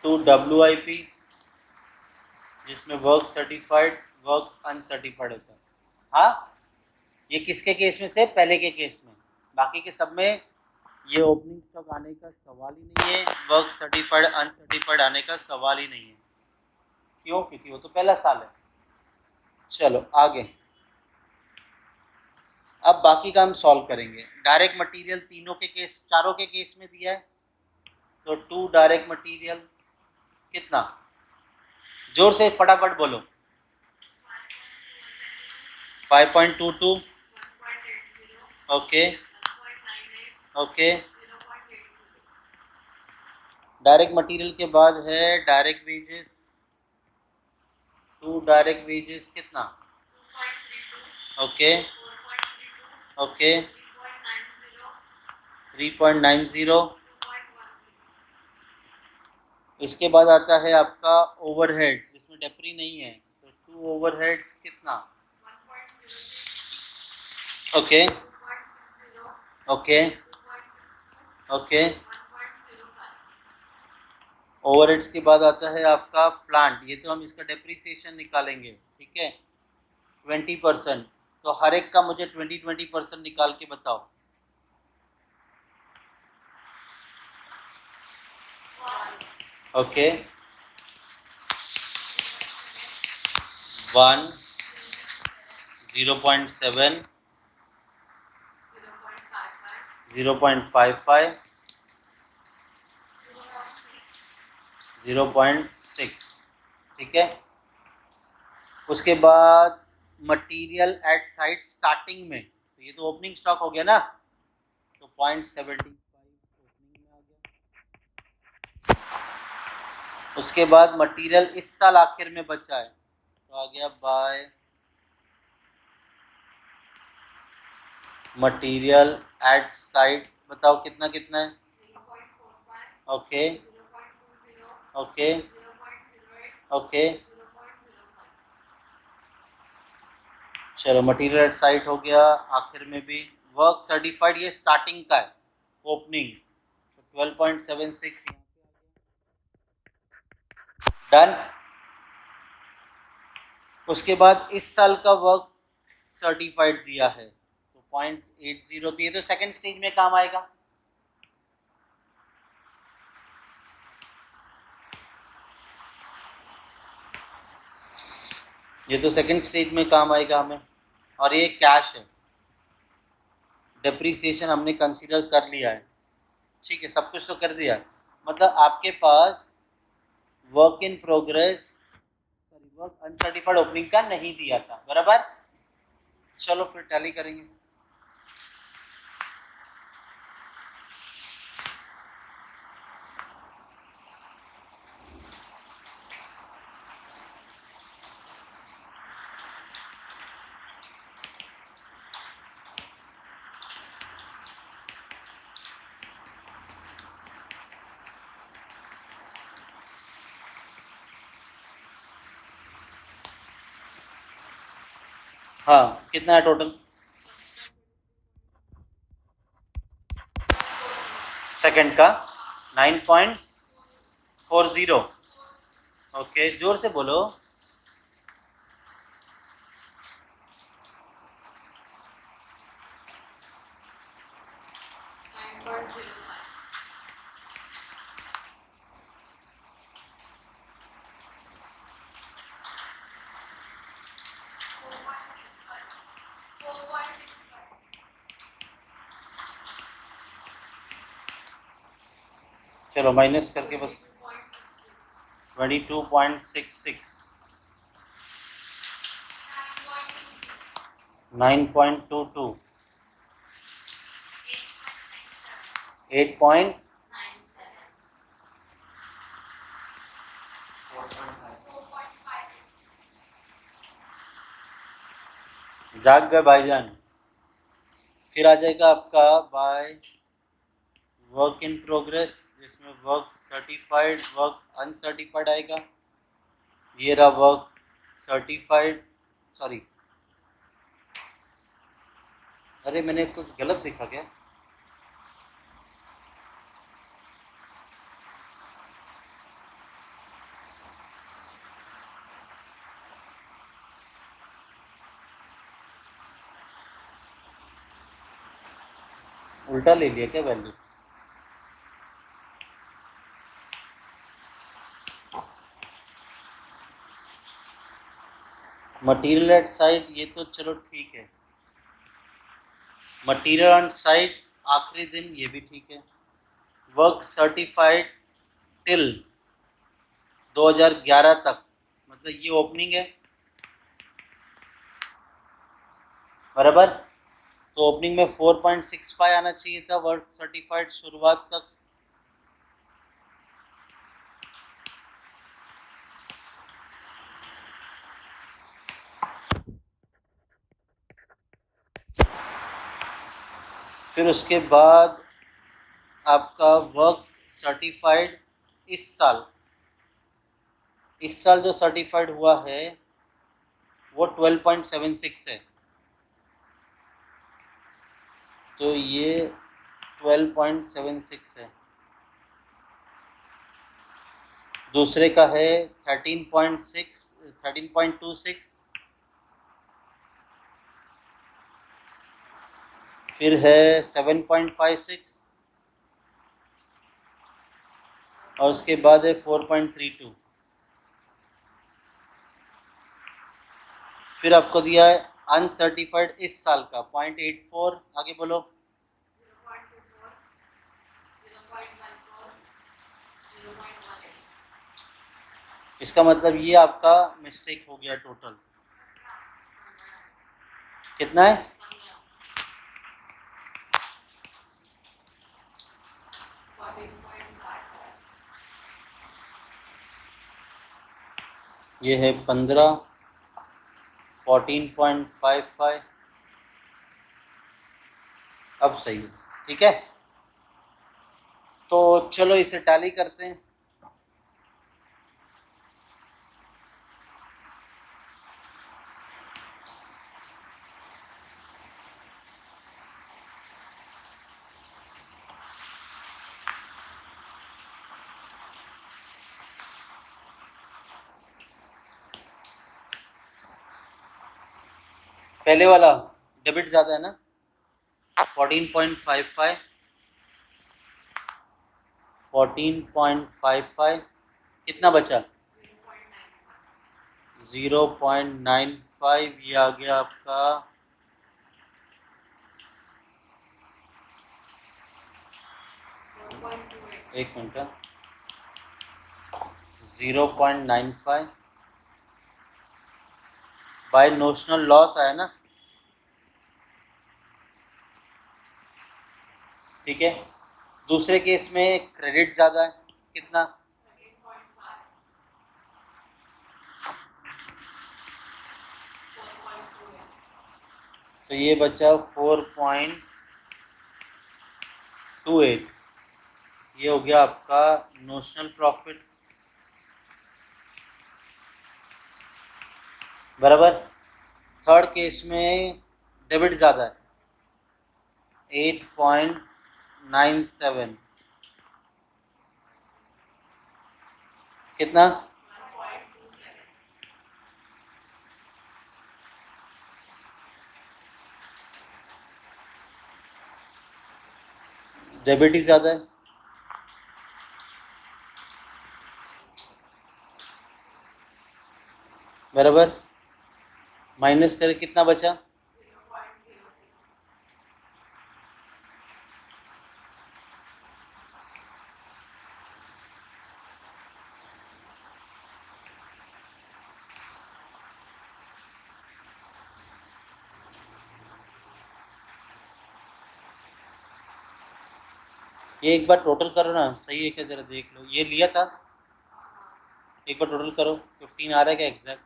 to WIP जिसमें वर्क सर्टिफाइड वर्क अनसर्टिफाइड होता है. हाँ, ये किसके केस में से, पहले के केस में. बाकी के सब में ये ओपनिंग स्टॉक आने का सवाल ही नहीं है, वर्क सर्टिफाइड अनसर्टिफाइड आने का सवाल ही नहीं है. क्यों? क्योंकि वो तो पहला साल है. चलो आगे, अब बाकी का हम सॉल्व करेंगे. डायरेक्ट मटेरियल तीनों के केस, चारों के केस में दिया है, तो टू डायरेक्ट मटेरियल कितना, जोर से फटाफट बोलो. 5.22. Okay okay. डायरेक्ट मटेरियल के बाद है direct wages. To direct wages कितना, ओके ओके 3.90. इसके बाद आता है आपका ओवरहेड्स जिसमें डेप्री नहीं है, तो टू ओवरहेड्स कितना, ओके ओके ओके. ओवरहेड्स के बाद आता है आपका प्लांट, ये तो हम इसका डेप्रीसिएशन निकालेंगे, ठीक है, 20%. तो हर एक का मुझे 20% निकाल के बताओ. ओके 1 0.7 0.55 0.6, ठीक है. उसके बाद मटेरियल एट साइट स्टार्टिंग में, तो ये तो ओपनिंग स्टॉक हो गया ना, तो 0.75 ओपनिंग में आ गया. उसके बाद मटेरियल इस साल आखिर में बचा है, तो आ गया बाय मटेरियल एट साइट. बताओ कितना कितना है, ओके ओके ओके. चलो मटेरियल एट साइट हो गया. आखिर में भी वर्क सर्टिफाइड, ये स्टार्टिंग का है, ओपनिंग, तो 12.76 डन. उसके बाद इस साल का वर्क सर्टिफाइड दिया है, तो 0.80, तो ये तो सेकेंड स्टेज में काम आएगा. ये तो सेकेंड स्टेज में काम आएगा हमें. और ये कैश है, डेप्रीसिएशन हमने कंसीडर कर लिया है, ठीक है, सब कुछ तो कर दिया. मतलब आपके पास work in progress, sorry work uncertified opening का नहीं दिया था, बराबर. चलो फिर टैली करेंगे. हाँ, कितना है टोटल, सेकंड का 9.40. ओके, जोर से बोलो. चलो माइनस करके बस 22.66 9.22 8.97 जाग गए भाईजान। फिर आ जाएगा आपका बाय वर्क इन प्रोग्रेस, जिसमें वर्क सर्टिफाइड, वर्क अनसर्टिफाइड आएगा। ये रहा वर्क सर्टिफाइड, सॉरी अरे मैंने कुछ गलत लिखा क्या? उल्टा ले लिया क्या वैल्यू? मटेरियल एट साइट, ये तो चलो ठीक है। मटेरियल ऑन साइट आखिरी दिन, ये भी ठीक है। वर्क सर्टिफाइड टिल 2011 तक, मतलब ये ओपनिंग है बराबर। तो ओपनिंग में 4.65 आना चाहिए था वर्क सर्टिफाइड शुरुआत तक। फिर उसके बाद आपका वर्क सर्टिफाइड इस साल जो सर्टिफाइड हुआ है वो 12.76 है, तो ये 12.76 है। दूसरे का है 13.26, फिर है 7.56 और उसके बाद है 4.32। फिर आपको दिया है अनसर्टिफाइड इस साल का 0.84, आगे बोलो। 0.14, इसका मतलब ये आपका मिस्टेक हो गया। टोटल कितना है? ये है 15, 14.55। अब सही है, ठीक है। तो चलो इसे टैली करते हैं। पहले वाला डेबिट ज़्यादा है ना, 14.55, 14.55 कितना बचा? 0.95। ये आ गया आपका 1 मिनट, 0.95 बाय नोशनल लॉस आया ना, ठीक है। दूसरे केस में क्रेडिट ज़्यादा है, कितना? 4.2 तो ये बचा 4.28। ये हो गया आपका नोशनल प्रॉफिट बराबर। थर्ड केस में डेबिट ज़्यादा है, 8.97 कितना? 1.27, डेबिट ही ज़्यादा है बराबर। माइनस करके कितना बचा? 0.06, ये एक बार टोटल करो ना, सही है क्या ज़रा देख लो। ये लिया था, एक बार टोटल करो, 15 आ रहा है क्या एग्जैक्ट?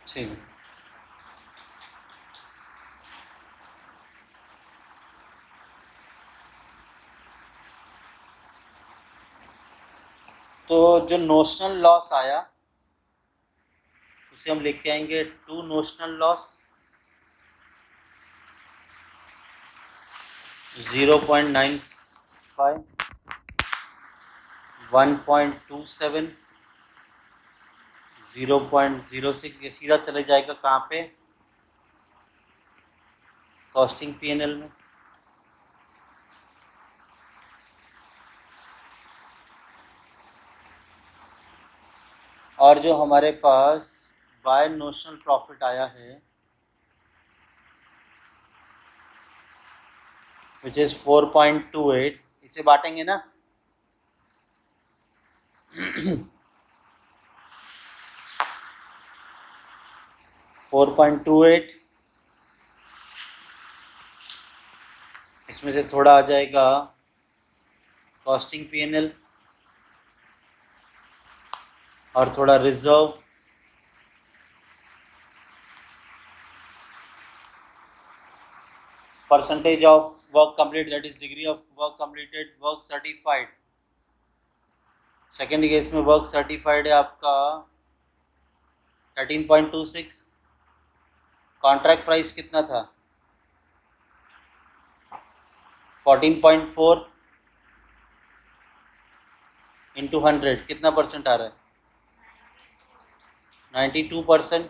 ठीक है। तो जो नोशनल लॉस आया उसे हम लिख के आएंगे टू नोशनल लॉस 0.95, 1.27, 0.06। ये सीधा चले जाएगा कहाँ पे? कॉस्टिंग पीएनएल में। और जो हमारे पास बाय नोशनल प्रॉफिट आया है विच इज़ 4.28, इसे बांटेंगे ना? 4.28, इसमें से थोड़ा आ जाएगा कॉस्टिंग पीएनएल और थोड़ा reserve, percentage of work complete, that is degree of work completed, work certified. Second case में वर्क सर्टिफाइड है आपका 13.26। कॉन्ट्रैक्ट प्राइस कितना था? 14.4 इंटू 100 कितना परसेंट आ रहा है? 92%।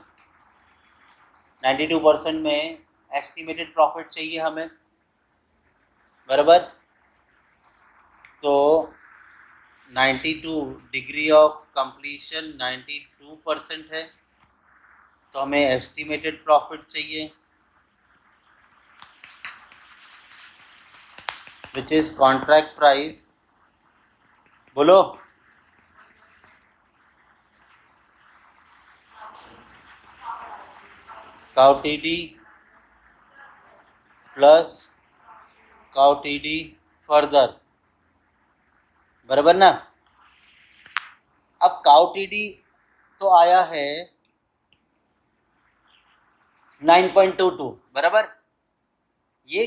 92% में एस्टिमेटेड प्रॉफिट चाहिए हमें, बराबर? तो 92 डिग्री ऑफ कंप्लीशन 92% है, तो हमें एस्टिमेटेड प्रॉफिट चाहिए विच इज़ कॉन्ट्रैक्ट प्राइस। बोलो। काउ टी डी प्लस काउ टी डी फर्दर, बराबर ना? अब काउ टी डी तो आया है 9.22, बराबर? ये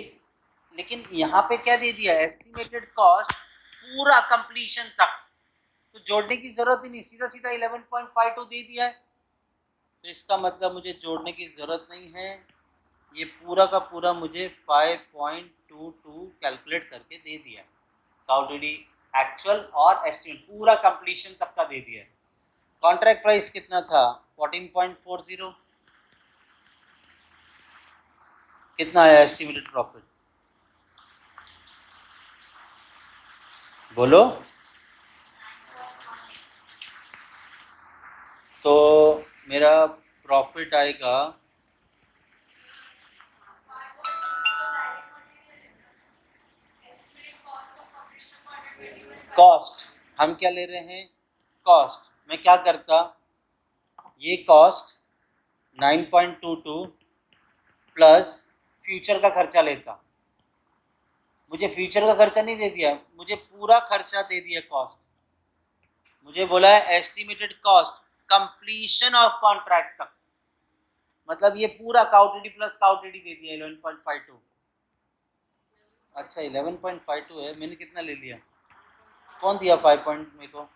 लेकिन यहाँ पे क्या दे दिया? एस्टिमेटेड कॉस्ट पूरा कंप्लीशन तक, तो जोड़ने की जरूरत ही नहीं, सीधा सीधा 11.52 दे दिया है। तो इसका मतलब मुझे जोड़ने की ज़रूरत नहीं है, ये पूरा का पूरा मुझे 5.22 कैलकुलेट करके दे दिया है। काउ टी डी एक्चुअल और एस्टिमेट पूरा कंप्लीशन तक का दे दिया है। कॉन्ट्रैक्ट प्राइस कितना था? 14.40। कितना आया एस्टिमेटेड प्रॉफिट? बोलो। तो मेरा प्रॉफिट आएगा कॉस्ट, हम क्या ले रहे हैं? कॉस्ट। मैं क्या करता, ये कॉस्ट 9.22 प्लस फ्यूचर का खर्चा लेता। मुझे फ्यूचर का खर्चा नहीं दे दिया, मुझे पूरा खर्चा दे दिया कॉस्ट। मुझे बोला है estimated cost completion of contract तक, मतलब ये पूरा काउ टी डी प्लस काउ टी डी दे दिया 11.52। अच्छा 11.52 है, मैंने कितना ले लिया? कौन दिया 5 पॉइंट मेरे को?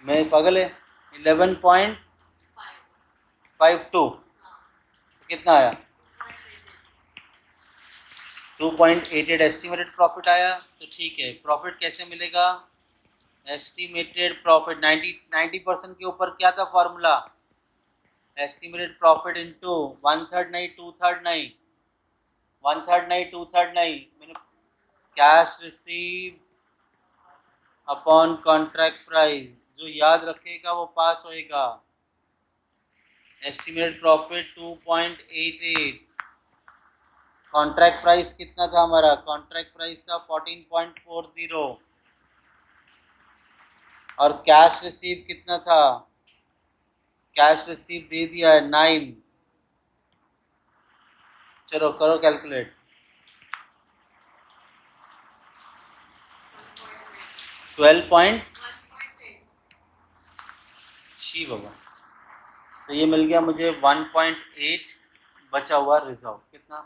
मैं पागल है? 11.52 कितना आया? 2.88 एस्टिमेटेड प्रॉफिट आया। तो ठीक है, प्रॉफिट कैसे मिलेगा? एस्टिमेटेड प्रॉफिट 90% के ऊपर क्या था फॉर्मूला? एस्टिमेटेड प्रॉफिट इनटू 1/3 नहीं 2/3 नहीं, 1/3 नहीं 2/3 नहीं, मैंने cash receive upon contract price, जो याद रखेगा वो पास होएगा। एस्टिमेटेड प्रॉफिट 2.88, कॉन्ट्रैक्ट प्राइस कितना था हमारा? कॉन्ट्रैक्ट प्राइस था 14.40, और कैश रिसीव कितना था? कैश रिसीव दे दिया है 9। चलो करो कैलकुलेट। 12 शी बाबा। तो ये मिल गया मुझे 1.8 बचा हुआ रिजर्व। कितना?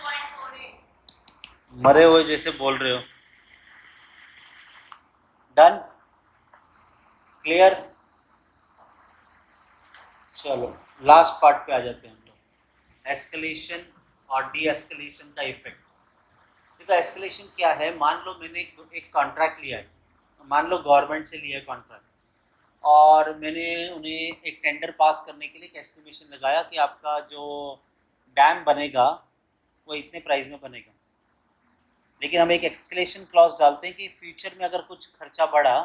2.48. मरे हुए जैसे बोल रहे हो। डन? क्लियर? चलो लास्ट पार्ट पे आ जाते हैं हम लोग, एस्केलेशन और डी एस्केलेशन का इफेक्ट। देखो एस्केलेशन क्या है, मान लो मैंने एक कॉन्ट्रैक्ट लिया है, मान लो गवर्नमेंट से लिया है कॉन्ट्रैक्ट, और मैंने उन्हें एक टेंडर पास करने के लिए एक एस्टिमेशन लगाया कि आपका जो डैम बनेगा वो इतने प्राइस में बनेगा। लेकिन हम एक एक्सकेलेशन क्लॉज डालते हैं कि फ्यूचर में अगर कुछ खर्चा बढ़ा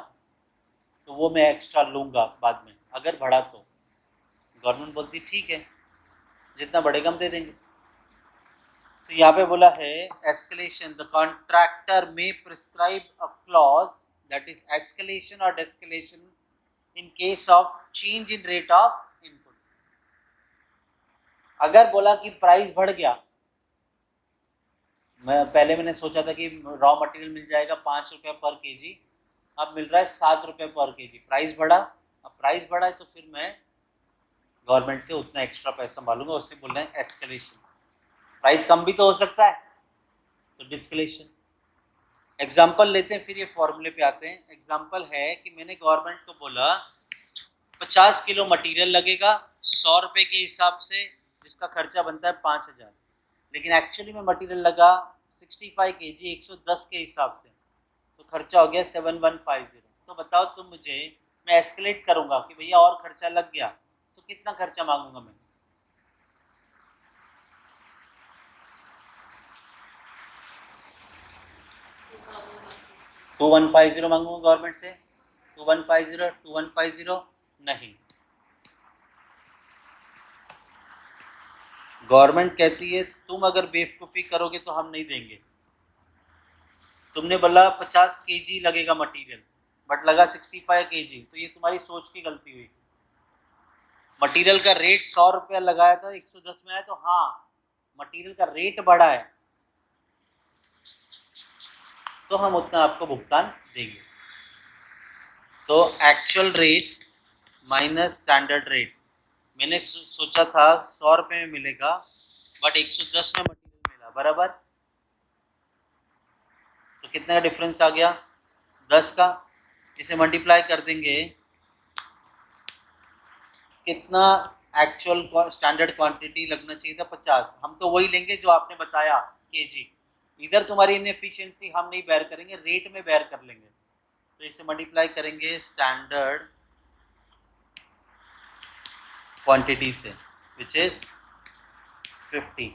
तो वो मैं एक्स्ट्रा लूँगा बाद में, अगर बढ़ा तो गवर्नमेंट बोलती ठीक है, जितना बढ़ेगा हम दे देंगे। तो यहाँ पे बोला है एस्केलेशन, द कॉन्ट्रैक्टर में prescribe a clause that is escalation और deescalation in case of change in rate of input. अगर बोला कि प्राइस बढ़ गया, मैंने सोचा था कि रॉ मटेरियल मिल जाएगा 5 रुपये पर केजी, अब मिल रहा है 7 रुपये पर केजी, प्राइस बढ़ा। अब प्राइस बढ़ा है तो फिर मैं गवर्नमेंट से उतना एक्स्ट्रा पैसा मालूंगा, उससे बोल रहे हैं एस्केलेशन। प्राइस कम भी तो हो सकता है, तो डिस्केलेशन। एग्जाम्पल लेते हैं, फिर ये फॉर्मूले पे आते हैं। एग्जाम्पल है कि मैंने गवर्नमेंट को बोला 50 किलो मटेरियल लगेगा 100 रुपये के हिसाब से, जिसका खर्चा बनता है 5,000, लेकिन एक्चुअली में मटेरियल लगा 65 kg 110 के हिसाब से, तो खर्चा हो गया 7150। तो बताओ तुम मुझे, मैं एस्केलेट करूंगा कि भैया और खर्चा लग गया तो कितना खर्चा मांगूंगा मैं? टू 2150 मांगूंगा गवर्नमेंट से। 2150 नहीं, गवर्नमेंट कहती है तुम अगर बेवकूफ़ी करोगे तो हम नहीं देंगे। तुमने बोला 50 kg लगेगा मटेरियल, बट लगा 65 kg, तो ये तुम्हारी सोच की गलती हुई। मटेरियल का रेट 100 रुपया लगाया था, 110 में आया, तो हाँ मटेरियल का रेट बढ़ा है तो हम उतना आपको भुगतान देंगे। तो actual rate minus standard rate, मैंने सोचा था 100 रुपये में मिलेगा, बट 110 में मटेरियल मिला, बराबर। तो कितने का डिफरेंस आ गया? 10 का। इसे मल्टीप्लाई कर देंगे, कितना एक्चुअल स्टैंडर्ड क्वांटिटी लगना चाहिए था? 50। हम तो वही लेंगे जो आपने बताया केजी। इधर तुम्हारी इनएफिशिएंसी हम नहीं बेयर करेंगे, रेट में बेयर कर लेंगे। तो इसे मल्टीप्लाई करेंगे स्टैंडर्ड क्वांटिटी से, विच इज 50।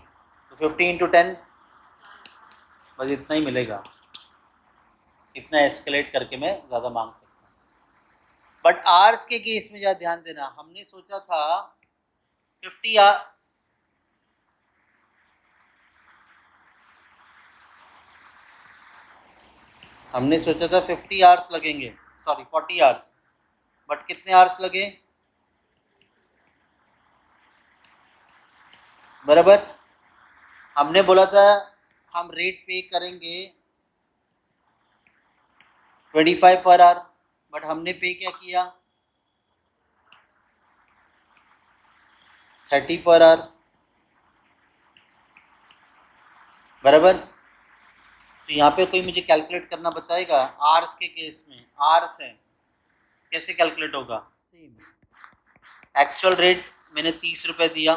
तो 50 इंटू 10, बस इतना ही मिलेगा। इतना एस्केलेट करके मैं ज़्यादा मांग सकता हूँ। बट आर्स के केस में ज़्यादा ध्यान देना, हमने सोचा था 50 हमने सोचा था 50 आवर्स लगेंगे, सॉरी 40 आवर्स, बट कितने आवर्स लगे? बराबर। हमने बोला था हम रेट पे करेंगे 25 पर आवर, बट हमने पे क्या किया? 30 पर आवर, बराबर। तो यहाँ पे कोई मुझे कैलकुलेट करना बताएगा? आर्स के केस में आर्स है, कैसे कैलकुलेट होगा? सेम एक्चुअल रेट मैंने 30 रुपये दिया,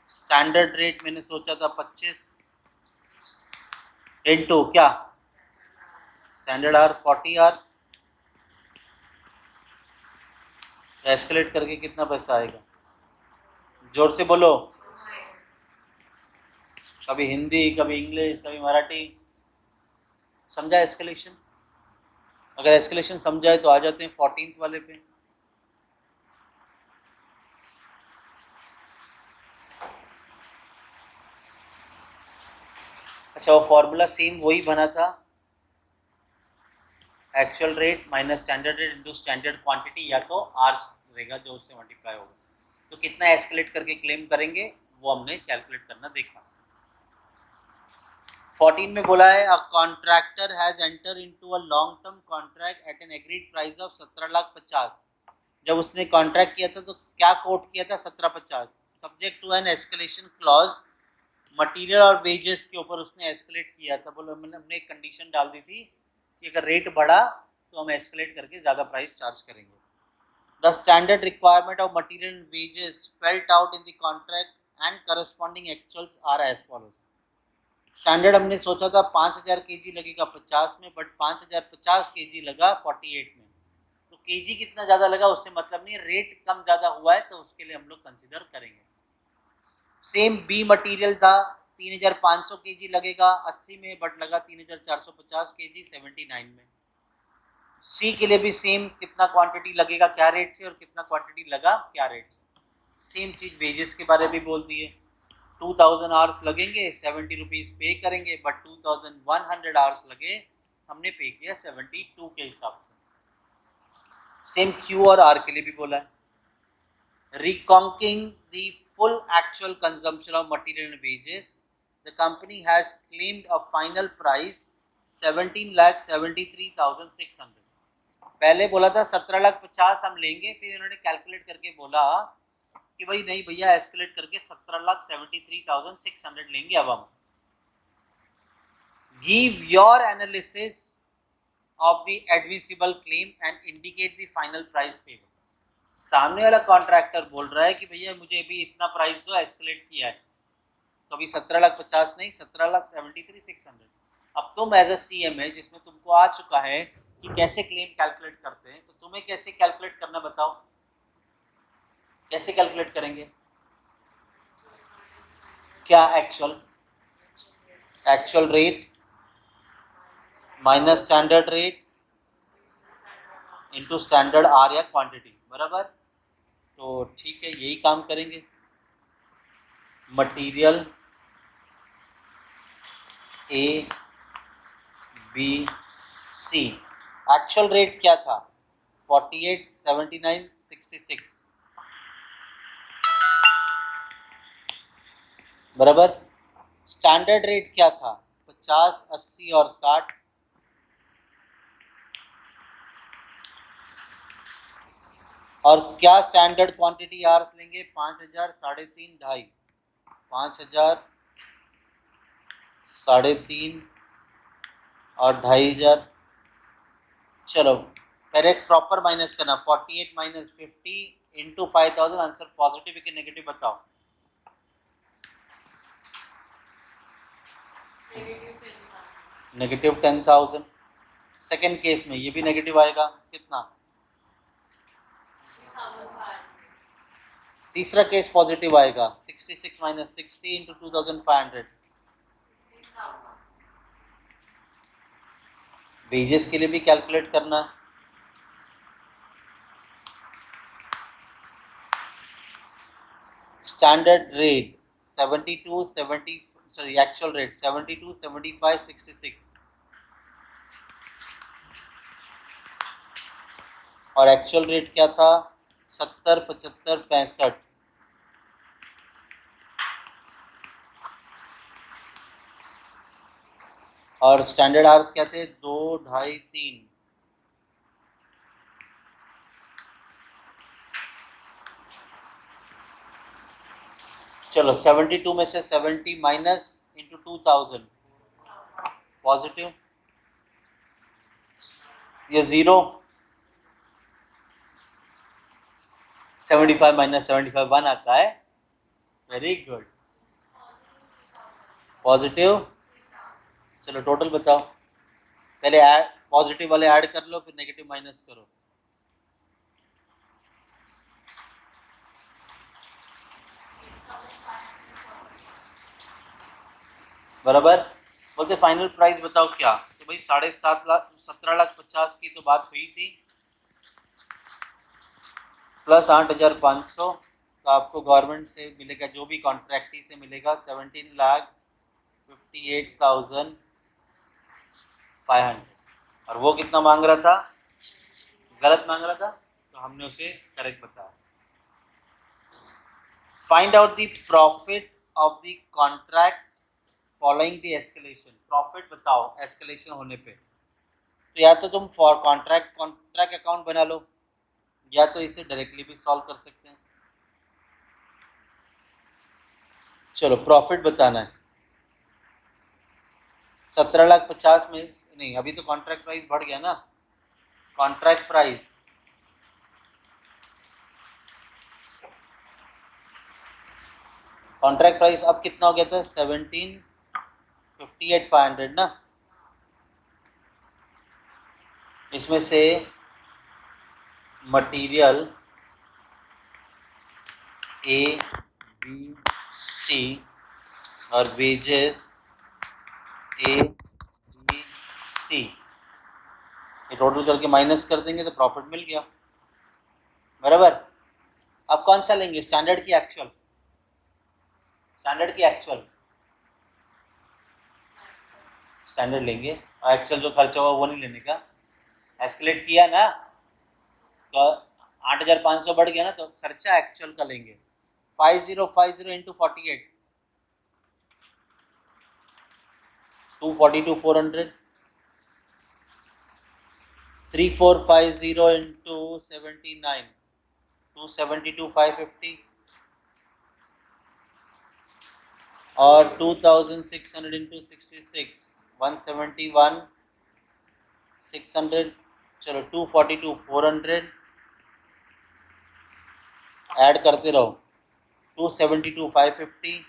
स्टैंडर्ड रेट मैंने सोचा था 25 इंटू क्या स्टैंडर्ड आर 40 आर, एस्केलेट करके कितना पैसा आएगा? जोर से बोलो, कभी हिंदी कभी इंग्लिश कभी मराठी। समझा एस्केलेशन? अगर एस्केलेशन समझाए तो आ जाते हैं 14th वाले पे। अच्छा अच्छा, वो फॉर्मूला सेम वही बना था, actual rate minus standard rate into standard quantity, या तो आर्स रहेगा जो उससे मल्टीप्लाई होगा। तो कितना एस्केलेट करके क्लेम करेंगे वो हमने कैलकुलेट करना देखा। 14 में बोला है a contractor has enter into a long term contract at N agreed price of 17,50,000। जब उसने कॉन्ट्रैक्ट किया था तो क्या कोट किया था, 1750, subject to an escalation clause. Material और वेजेस के ऊपर उसने एस्केलेट किया था। बोलो हमने एक कंडीशन डाल दी थी कि अगर रेट बढ़ा तो हम एस्केलेट करके ज़्यादा प्राइस चार्ज करेंगे। The standard requirement of material and wages spelled out in the contract and corresponding actuals are as follows. Standard हमने सोचा था 5000 केजी लगेगा 50 में, बट 5050 केजी लगा 48 में। तो केजी कितना ज़्यादा लगा उससे मतलब नहीं, रेट कम ज़्यादा हुआ है तो उसके लिए हम लोग कंसिडर करेंगे। सेम बी मटेरियल था, 3500 केजी लगेगा 80 में, बट लगा 3450 केजी 79 में। सी के लिए भी सेम, कितना क्वांटिटी लगेगा क्या रेट से और कितना क्वांटिटी लगा क्या रेट से। सेम चीज़ वेजेस के बारे में बोल दिए, 2000 आवर्स लगेंगे 70 रुपीज़ पे करेंगे, बट 2100 आवर्स लगे हमने पे किया 72 के हिसाब से। सेम क्यू और आर के लिए भी बोला है, reconquering the full actual consumption of material and wages, the company has claimed a final price 17,73,600। पहले बोला था 17,50,000 हम लेंगे, फिर इन्होंने कैलकुलेट करके बोला कि भाई नहीं भैया एस्केलेट करके 17,73,600 लेंगे। अब हम give your analysis of the admissible claim and indicate the final price payable. सामने वाला कॉन्ट्रैक्टर बोल रहा है कि भैया मुझे अभी इतना प्राइस दो, एस्केलेट किया है तो अभी 17,50,000 नहीं 17,73,600। अब तुम एज अ CM है जिसमें तुमको आ चुका है कि कैसे क्लेम कैलकुलेट करते हैं, तो तुम्हें कैसे कैलकुलेट करना बताओ, कैसे कैलकुलेट करेंगे? क्या actual rate minus standard rate into standard R या क्वांटिटी, बराबर। तो ठीक है यही काम करेंगे। Material A B C, actual rate क्या था 48, 79, 66, बराबर। स्टैंडर्ड रेट क्या था 50, 80 और 60, और क्या स्टैंडर्ड क्वांटिटी आवर्स लेंगे 5000, 3.5, 2.5, 5000, 3.5 और 2,500। चलो पहले एक प्रॉपर माइनस करना, 48 माइनस 50 इंटू 5000, आंसर पॉजिटिव कि नेगेटिव बताओ। नेगेटिव 10,000। सेकेंड केस में ये भी नेगेटिव आएगा, कितना? तीसरा केस पॉजिटिव आएगा, 66 माइनस 60 इंटू 2500। वेजेस के लिए भी कैलकुलेट करना है। Standard rate 72, 70, sorry actual rate 72, 75, 66 और एक्चुअल रेट क्या था 70, 75, 65। और स्टैंडर्ड आवर्स क्या थे 2, 2.5, 3। चलो 72 में से 70 माइनस इंटू 2000 पॉजिटिव, ये 0, 75 माइनस 75 1 आता है, वेरी गुड, पॉजिटिव। चलो टोटल बताओ, पहले ऐड पॉजिटिव वाले ऐड कर लो फिर नेगेटिव माइनस करो। बराबर। बोलते फाइनल प्राइस बताओ क्या, तो भाई 7.5 लाख 17,50,000 की तो बात हुई थी, प्लस 8,500 का आपको गवर्नमेंट से मिलेगा, जो भी कॉन्ट्रैक्टी से मिलेगा 17,50,000 58,500 और वो कितना मांग रहा था, गलत मांग रहा था, तो हमने उसे करेक्ट बताया. Find out the profit of the contract following the escalation. Profit बताओ एस्केलेशन होने पे. तो या तो तुम फॉर कॉन्ट्रैक्ट अकाउंट बना लो, या तो इसे डायरेक्टली भी सॉल्व कर सकते हैं. चलो प्रॉफिट बताना है. 17,50,000 में नहीं, अभी तो कॉन्ट्रैक्ट प्राइस बढ़ गया ना. कॉन्ट्रैक्ट प्राइस अब कितना हो गया था, 17,58,500 ना. इसमें से मटेरियल ए बी सी और वेजेस ए बी सी, ये टोटल करके माइनस कर देंगे तो प्रॉफिट मिल गया, बराबर. अब कौन सा लेंगे, स्टैंडर्ड की एक्चुअल? स्टैंडर्ड लेंगे. और एक्चुअल जो खर्चा हुआ वो नहीं लेने का. एस्केलेट किया ना तो 8,500 बढ़ गया ना, तो खर्चा एक्चुअल का लेंगे. 5050 इंटू 48, 242 400. 3450 इंटू 79, 272 550. और 2600 इंटू 66, 171 600. चलो 242 400 ऐड करते रहो. 272 550,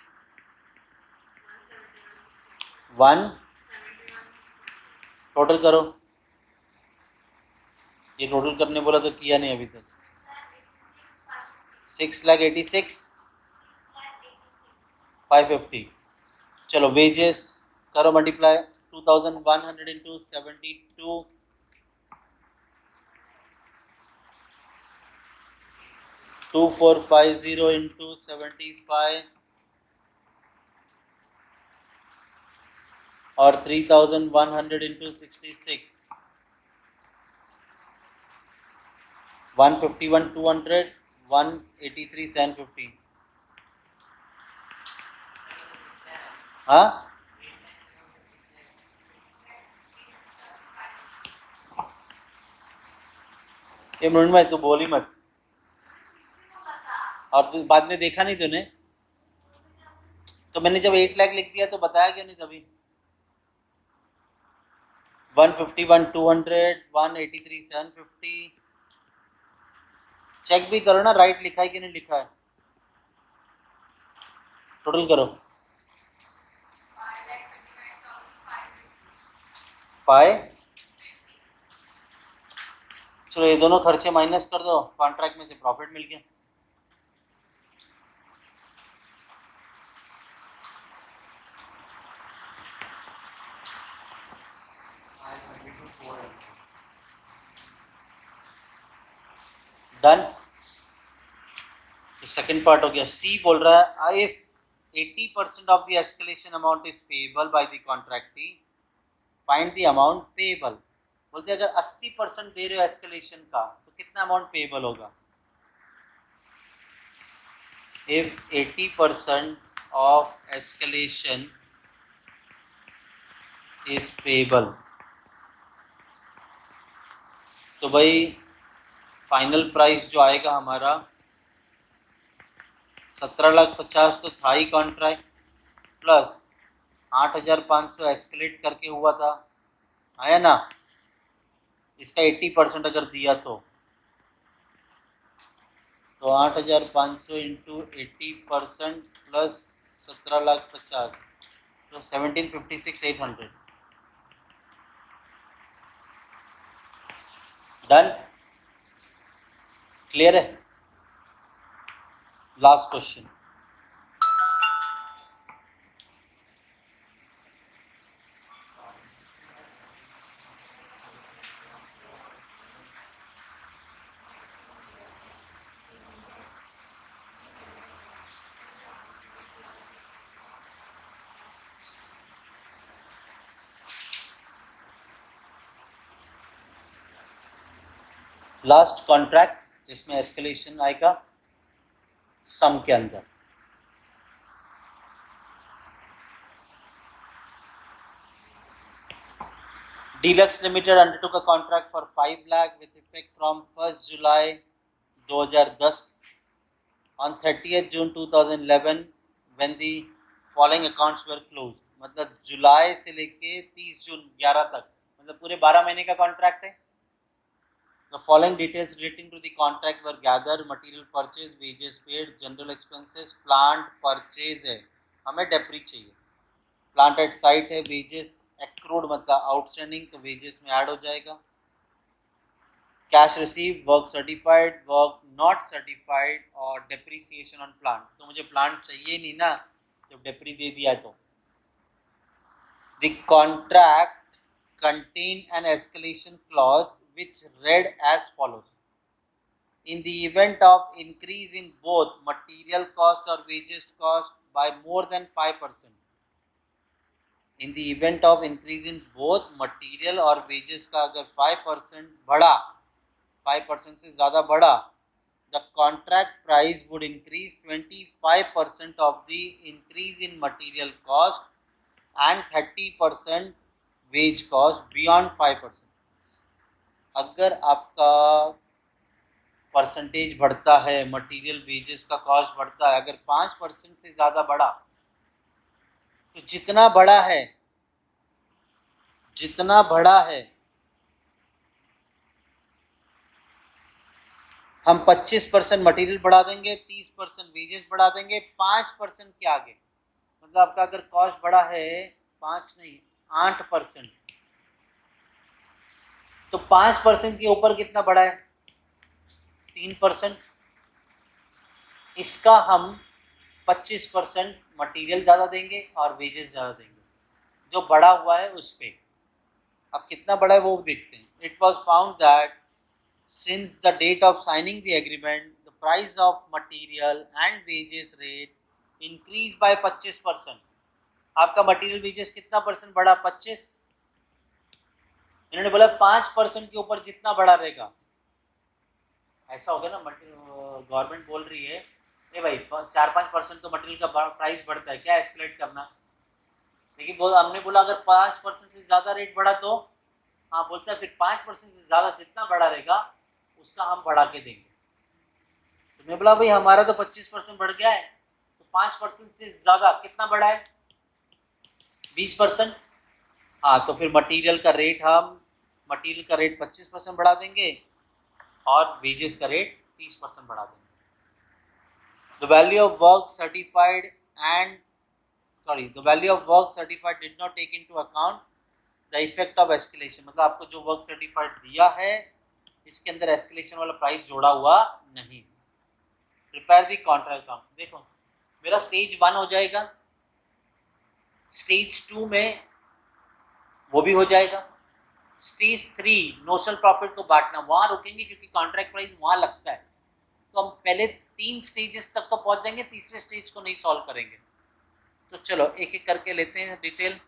1 टोटल करो. ये टोटल करने बोला तो किया नहीं अभी तक. 6,86,550. चलो वेजेस करो मल्टीप्लाई. 2,100 इंटू 72, 2,450 इंटू 75 और 3,100 इंटू 66, 151 200, 183 750. हाँ ये मृण्मय तू बोली मत. और तू बाद में देखा नहीं तूने, तो मैंने जब 8 लाख लिख दिया तो बताया क्यों नहीं तभी. 151 200, 183 750. चेक भी करो ना राइट लिखा है कि नहीं लिखा है. टोटल करो. 5. चलो ये दोनों खर्चे माइनस कर दो, कॉन्ट्रैक्ट में से प्रॉफिट मिल गया. डन. तो सेकंड पार्ट हो गया. सी बोल रहा है if 80% of the escalation amount is payable by the contractee, find the amount payable. बोलते अगर 80% दे रहे हो एस्केलेशन का तो कितना अमाउंट पेएबल होगा. If 80% of escalation is payable, तो भाई फाइनल प्राइस जो आएगा हमारा 17,50,000 तो था ही कॉन्ट्रैक्ट, प्लस 8,500 एस्केलेट करके हुआ था, आया ना. इसका 80% अगर दिया तो 8,500 इंटू 80% प्लस 17,50,000 तो 17,56,800. डन. क्लियर है. Last question. लास्ट कॉन्ट्रैक्ट जिसमें एस्केलेशन आएगा सम के अंदर। Deluxe limited undertook a contract for 5 lakh with effect from 1 July 2010 on 30th June 2011 when the following accounts were closed। मतलब जुलाई से लेके 30 जून 11 तक, मतलब पूरे 12 महीने का कॉन्ट्रैक्ट है। The following details relating to the contract were gathered: material purchase, wages paid, general expenses, plant purchase है, हमें डेप्री चाहिए, प्लांट एट साइट है, वेजेस एक्रूड मतलब आउटस्टैंडिंग तो वेजेस में ऐड हो जाएगा, cash receive, work certified, work not certified और डेप्रीसिएशन ऑन प्लांट। तो मुझे प्लांट चाहिए नहीं ना जब डेप्री दे दिया तो। The contract contain an escalation clause which read as follows: in the event of increase in both material cost or wages cost by more than 5%, in the event of increase in both material और wages का अगर 5% बढ़ा, 5% से ज़्यादा बढ़ा, the contract price would increase 25% of the increase in material cost and 30% wage cost beyond 5%। अगर आपका percentage बढ़ता है, मटेरियल वेजेस का कॉस्ट बढ़ता है, अगर 5% से ज़्यादा बढ़ा तो जितना बढ़ा है हम 25% मटेरियल बढ़ा देंगे, 30% वेजेस बढ़ा देंगे, 5% के आगे, मतलब आपका अगर कॉस्ट बढ़ा है 5 नहीं 8%, तो 5% के ऊपर कितना बढ़ा है 3%, इसका हम 25% मटेरियल ज़्यादा देंगे और वेजेस ज़्यादा देंगे, जो बढ़ा हुआ है उस पर। अब कितना बढ़ा है वो देखते हैं। It was found that since the date of signing the agreement the price of material and wages rate increase by 25%। आपका मटेरियल वेजेस कितना परसेंट बढ़ा 25, इन्होंने बोला 5% के ऊपर जितना बढ़ा रहेगा, ऐसा हो गया ना, गवर्नमेंट बोल रही है ए भाई 4-5% तो मटेरियल का प्राइस बढ़ता है, क्या एस्केलेट करना, लेकिन हमने बोला अगर 5% से ज़्यादा रेट बढ़ा तो हाँ बोलता है फिर 5% से ज़्यादा जितना बढ़ा रहेगा उसका हम बढ़ा के देंगे। तो मैं बोला भाई हमारा तो 25% बढ़ गया है, तो 5% से ज़्यादा कितना बढ़ा है 20%। हाँ तो फिर मटेरियल का रेट 25% बढ़ा देंगे और वेजेस का रेट 30% बढ़ा देंगे। The value of work certified did not take into account the effect of escalation। मतलब आपको जो वर्क सर्टिफाइड दिया है इसके अंदर एस्केलेशन वाला प्राइस जोड़ा हुआ नहीं। प्रिपेयर दी कॉन्ट्रैक्ट अकाउंट, देखो मेरा स्टेज 1 हो जाएगा, स्टेज 2 में वो भी हो जाएगा, स्टेज 3 नोशनल प्रॉफिट को बांटना, वहां रुकेंगे क्योंकि कॉन्ट्रैक्ट प्राइस वहां लगता है, तो हम पहले 3 स्टेजेस तक तो पहुंच जाएंगे, तीसरे स्टेज को नहीं सॉल्व करेंगे। तो चलो एक एक करके लेते हैं डिटेल।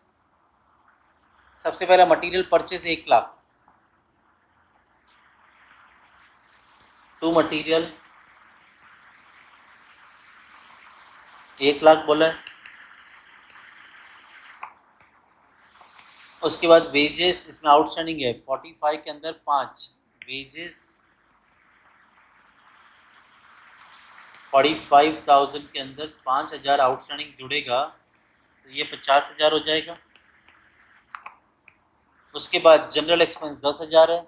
सबसे पहला material purchase 1 lakh, to material 1 lakh बोला है। उसके बाद वेजेस इसमें आउटस्टैंडिंग है 45 के अंदर 5 वेजेस, 45,000 के अंदर 5,000 आउटस्टैंडिंग जुड़ेगा तो ये 50,000 हो जाएगा। उसके बाद जनरल एक्सपेंस 10,000 है,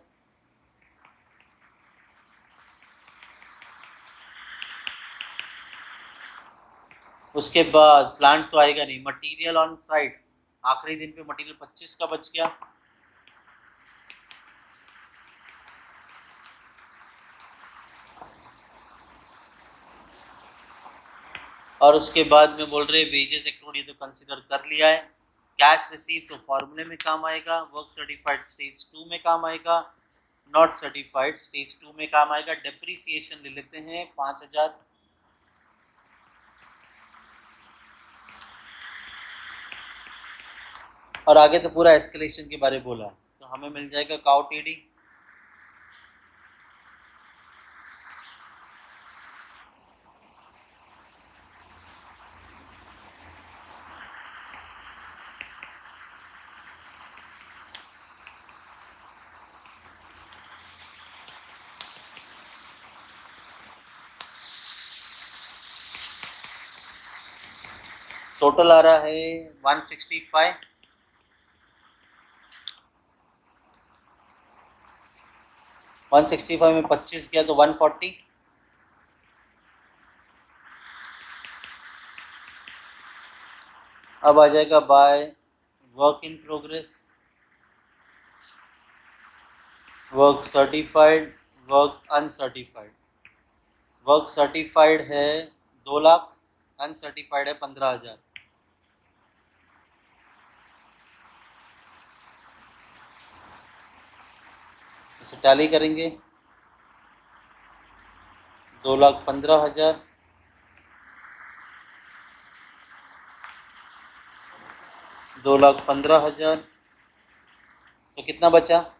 उसके बाद प्लांट तो आएगा नहीं, मटेरियल ऑन साइट आखिरी दिन पे मटेरियल 25 का बच गया, और उसके बाद में बोल रहे वेजेस एक्रूड ये तो कंसीडर कर लिया है, कैश रिसीव तो फॉर्मूले में काम आएगा, वर्क सर्टिफाइड स्टेज 2 में काम आएगा, नॉट सर्टिफाइड स्टेज 2 में काम आएगा। डेप्रीसिएशन ले लेते हैं 5,000, और आगे तो पूरा एस्केलेशन के बारे बोला, तो हमें मिल जाएगा काउ टीडी टोटल आ रहा है 165। 165 में 25 किया तो 140। अब आ जाएगा by work in progress, work certified, work uncertified. Work certified है 2 लाख, अनसर्टिफाइड है 15,000। इसे टैली करेंगे, 2,15,000 2,15,000 तो कितना बचा? 75,000।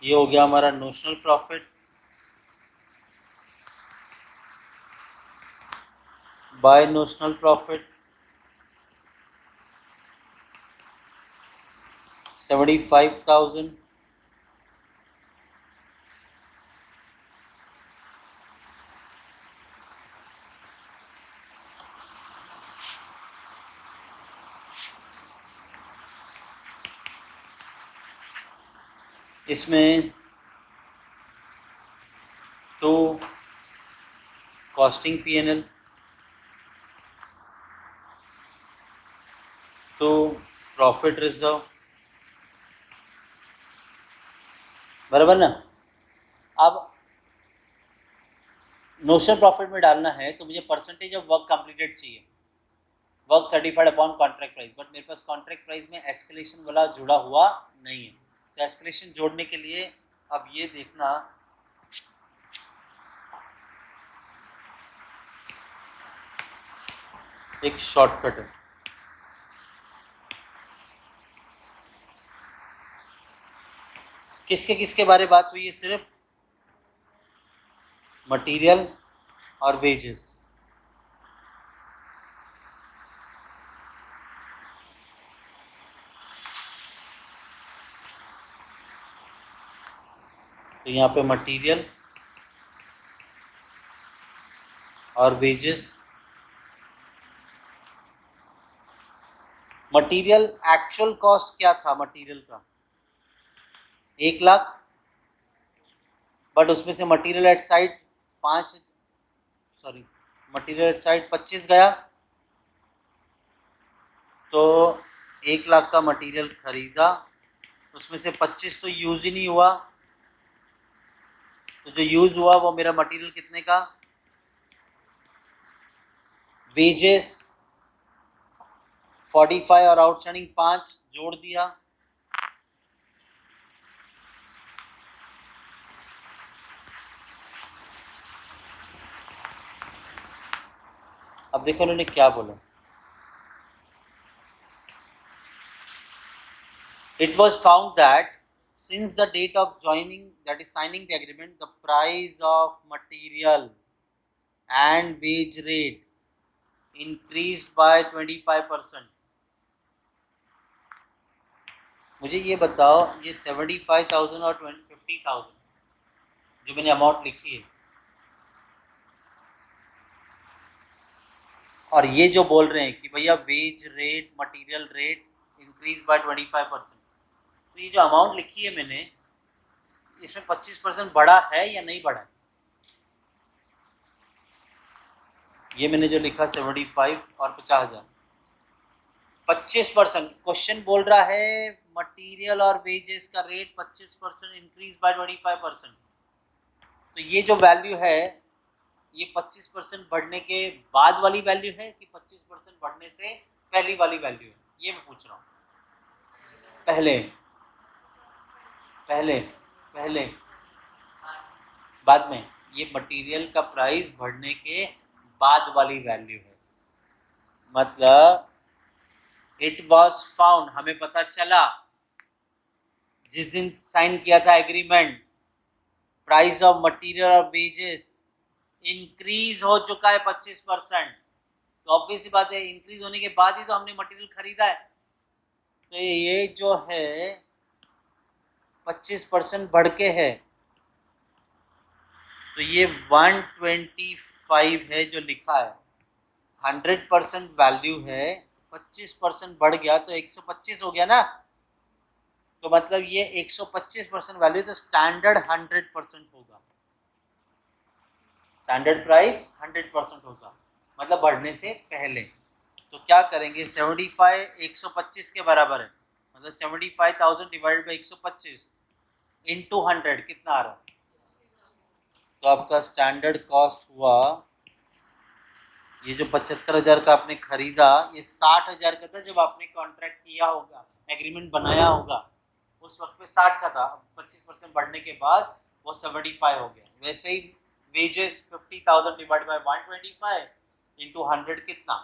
ये हो गया हमारा notional profit by notional profit 75,000। इसमें तो कॉस्टिंग पीएनएल, तो प्रॉफिट रिजर्व, बराबर ना। अब नोशनल प्रॉफिट में डालना है तो मुझे परसेंटेज ऑफ वर्क कंप्लीटेड चाहिए, work certified upon contract price. But मेरे पास कॉन्ट्रैक्ट प्राइस में एस्केलेशन वाला जुड़ा हुआ नहीं है, तो एस्केलेशन जोड़ने के लिए अब ये देखना एक शॉर्टकट है। किसके किसके बारे में बात हुई है? सिर्फ मटेरियल और वेजेस। तो यहाँ पे मटेरियल और वेजेस। मटेरियल एक्चुअल कॉस्ट क्या था मटेरियल का? 1 लाख, बट उसमें से मटेरियल एट साइट 25 गया, तो 1 लाख का मटेरियल खरीदा, उसमें से 25 तो यूज ही नहीं हुआ, तो जो यूज हुआ वो मेरा मटेरियल कितने का? वेजेस 45 और आउटस्टैंडिंग 5 जोड़ दिया, अब देखो उन्होंने क्या बोला। It was found that since the date of joining, that is signing the agreement, the price of material and wage rate increased by 25%। मुझे ये बताओ, ये 75,000 और 50,000 जो मैंने अमाउंट लिखी है, और ये जो बोल रहे हैं कि भैया wage rate material rate increase by 25%, तो ये जो अमाउंट लिखी है मैंने, इसमें 25% बढ़ा है या नहीं बढ़ा? ये मैंने जो लिखा 75 और 50,000, 25%। क्वेश्चन बोल रहा है मटेरियल और वेजेस का रेट 25% इंक्रीज बाय 25%, तो ये जो वैल्यू है ये 25% बढ़ने के बाद वाली वैल्यू है कि 25% बढ़ने से पहली वाली वैल्यू है? ये मैं पूछ रहा हूँ। पहले पहले पहले बाद में, ये मटेरियल का प्राइस बढ़ने के बाद वाली वैल्यू है। मतलब इट वॉज फाउंड, हमें पता चला जिस दिन साइन किया था एग्रीमेंट, प्राइस ऑफ मटेरियल और वेजेस इंक्रीज हो चुका है 25%, तो ऑब्वियस सी बात है इंक्रीज होने के बाद ही तो हमने मटेरियल खरीदा है, तो ये जो है 25% बढ़ के है, तो ये 125 है जो लिखा है, 100% वैल्यू है, 25% बढ़ गया तो 125 हो गया ना। तो मतलब ये 125% वैल्यू, तो स्टैंडर्ड 100% होगा, स्टैंडर्ड प्राइस 100% होगा, मतलब बढ़ने से पहले। तो क्या करेंगे, 75 125 के बराबर है, मतलब 75,000 डिवाइडेड बाई 125 इंटू 100 कितना आ रहा है। तो आपका स्टैंडर्ड कॉस्ट हुआ, ये जो 75,000 का आपने खरीदा, ये 60,000 का था जब आपने कॉन्ट्रैक्ट किया होगा, एग्रीमेंट बनाया होगा, उस वक्त पे 60 का था। 25% बढ़ने के बाद वो 75 हो गया। वैसे ही वेजेस 50,000 डिवाइड बाय 125 इंटू 100 कितना,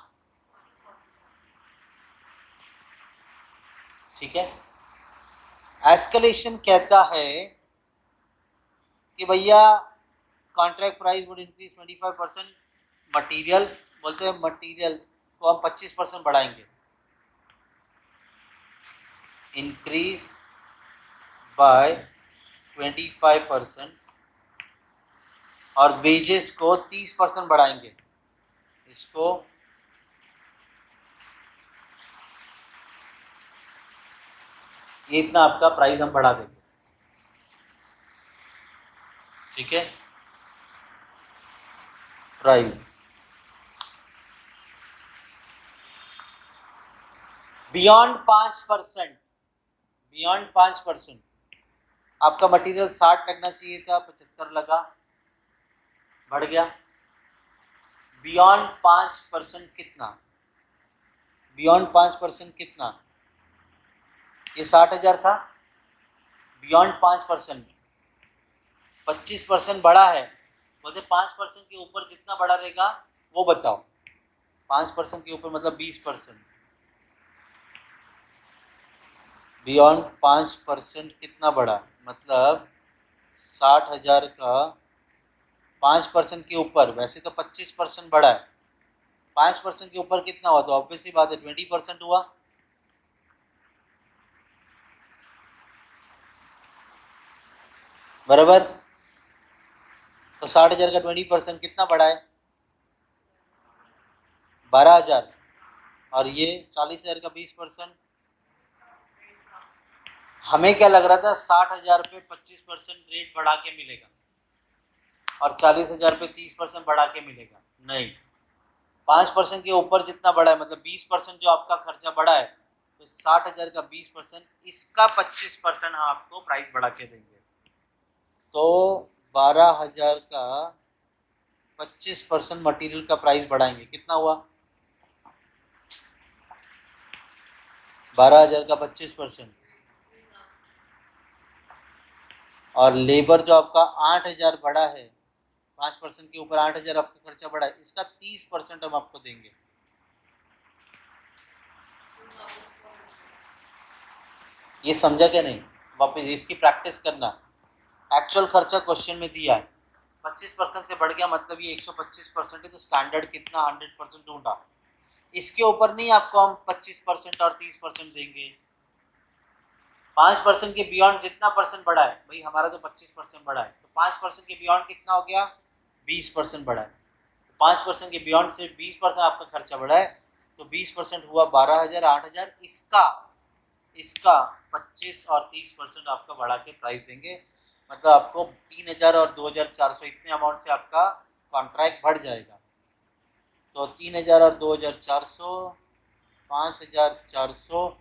ठीक है। एस्केलेशन कहता है कि भैया contract price would increase 25%, material बोलते हैं मटीरियल को हम 25% बढ़ाएंगे, इंक्रीज बाय 25%, और वेजेस को 30% बढ़ाएंगे, इसको ये इतना आपका प्राइस हम बढ़ा देंगे, ठीक है। प्राइस बियॉन्ड 5%, बियॉन्ड 5%, आपका मटेरियल 60 लगना चाहिए था, 75 लगा, बढ़ गया। बियॉन्ड 5% कितना, बियॉन्ड 5% कितना, ये 60,000 था, बियॉन्ड 5% 25% बढ़ा है, बोलते 5% के ऊपर जितना बढ़ा रहेगा वो बताओ। 5% के ऊपर मतलब 20%, बियॉन्ड 5% कितना बढ़ा, मतलब 60,000 का 5% के ऊपर, वैसे तो 25% बढ़ा है, 5% के ऊपर कितना हुआ, तो ऑब्वियसली बात है 20% हुआ। बराबर, तो 60,000 का 20% कितना बढ़ा है, 12,000, और ये 40,000 का 20%। हमें क्या लग रहा था 60,000 पे 25% रेट बढ़ा के मिलेगा और 40,000 पे 30% बढ़ा के मिलेगा, नहीं, 5% के ऊपर जितना बढ़ा है, मतलब 20% जो आपका खर्चा बढ़ा है, तो 60,000 का 20%, इसका 25% हम आपको प्राइस बढ़ा के देंगे। तो 12,000 का 25% मटेरियल का प्राइस बढ़ाएंगे, कितना हुआ, 12,000 का 25%, और लेबर जो आपका 8,000 बढ़ा है, 5% के ऊपर 8,000 आपका खर्चा बढ़ा है, इसका 30% हम आपको देंगे। ये समझा क्या नहीं, वापस इसकी प्रैक्टिस करना। एक्चुअल खर्चा क्वेश्चन में दिया है, 25% से बढ़ गया, मतलब ये 125% है, तो स्टैंडर्ड कितना 100% ढूंढा, इसके ऊपर नहीं आपको हम 25% और 30% देंगे। 5% के बियॉन्ड जितना परसेंट बढ़ा है, भाई हमारा तो 25% बढ़ा है, तो 5% के बियॉन्ड कितना हो गया, 20% बढ़ा है। 5% के बियॉन्ड से 20% आपका खर्चा बढ़ा है, तो 20% हुआ 12,000, 8,000, इसका 25 और 30% आपका बढ़ा के प्राइस देंगे, मतलब आपको 3,000 और 2,400 इतने अमाउंट से आपका कॉन्ट्रैक्ट बढ़ जाएगा। तो 3,000 और 2,400 5,400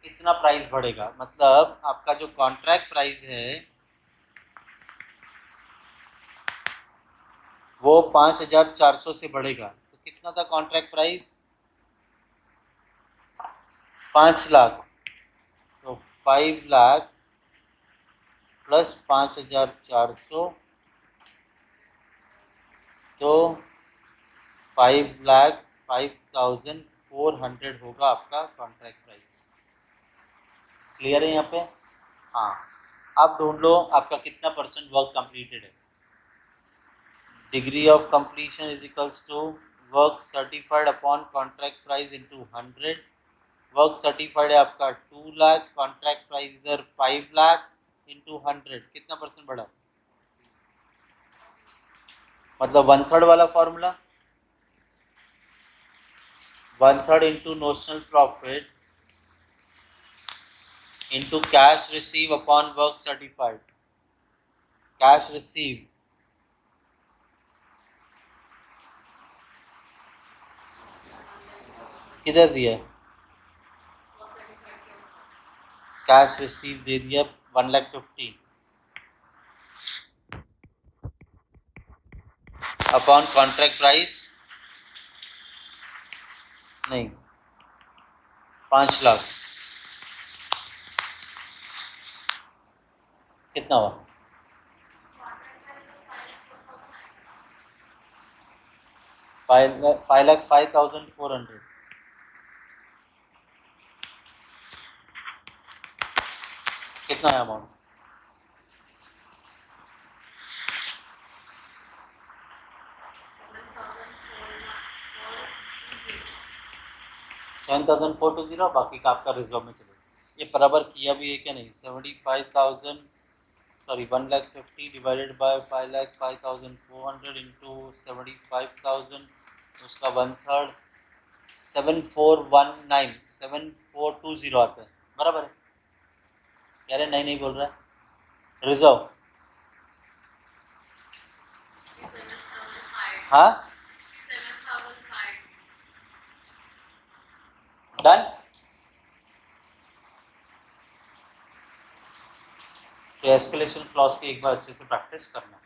इतना प्राइस बढ़ेगा, मतलब आपका जो कॉन्ट्रैक्ट प्राइस है वो 5,400 से बढ़ेगा। तो कितना था कॉन्ट्रैक्ट प्राइस, 5 लाख, तो 5 लाख प्लस 5,400, तो 5,05,400 होगा आपका कॉन्ट्रैक्ट प्राइस। क्लियर है यहाँ पे, हाँ। अब ढूंढ लो आपका कितना परसेंट वर्क कंप्लीटेड है। Degree of completion is equals to work certified upon contract price into 100। Work certified है आपका 2 लाख, कॉन्ट्रैक्ट प्राइस इधर 5 लाख इंटू 100, कितना परसेंट बढ़ा, मतलब 1/3 वाला formula. 1/3 into notional profit into cash received upon work certified. Cash received किधर दिया? कैश रिसीव दे दिया 1,50,000 अपॉन कॉन्ट्रैक्ट प्राइस नहीं 5 लाख कितना हुआ? 5,05,400 कितना है अमाउंट? $7,420 बाकी का आपका रिजर्व में चलेगा। ये बराबर किया भी है क्या नहीं? 75,000 सॉरी 1,50,000 डिवाइडेड बाय 5,05,400 इंटू 75,000 उसका 1/3 7420 आता है बराबर है। कह रहे नहीं बोल रहा है। रिजर्व हाँ डन। तो एस्केलेशन क्लॉज की एक बार अच्छे से प्रैक्टिस करना।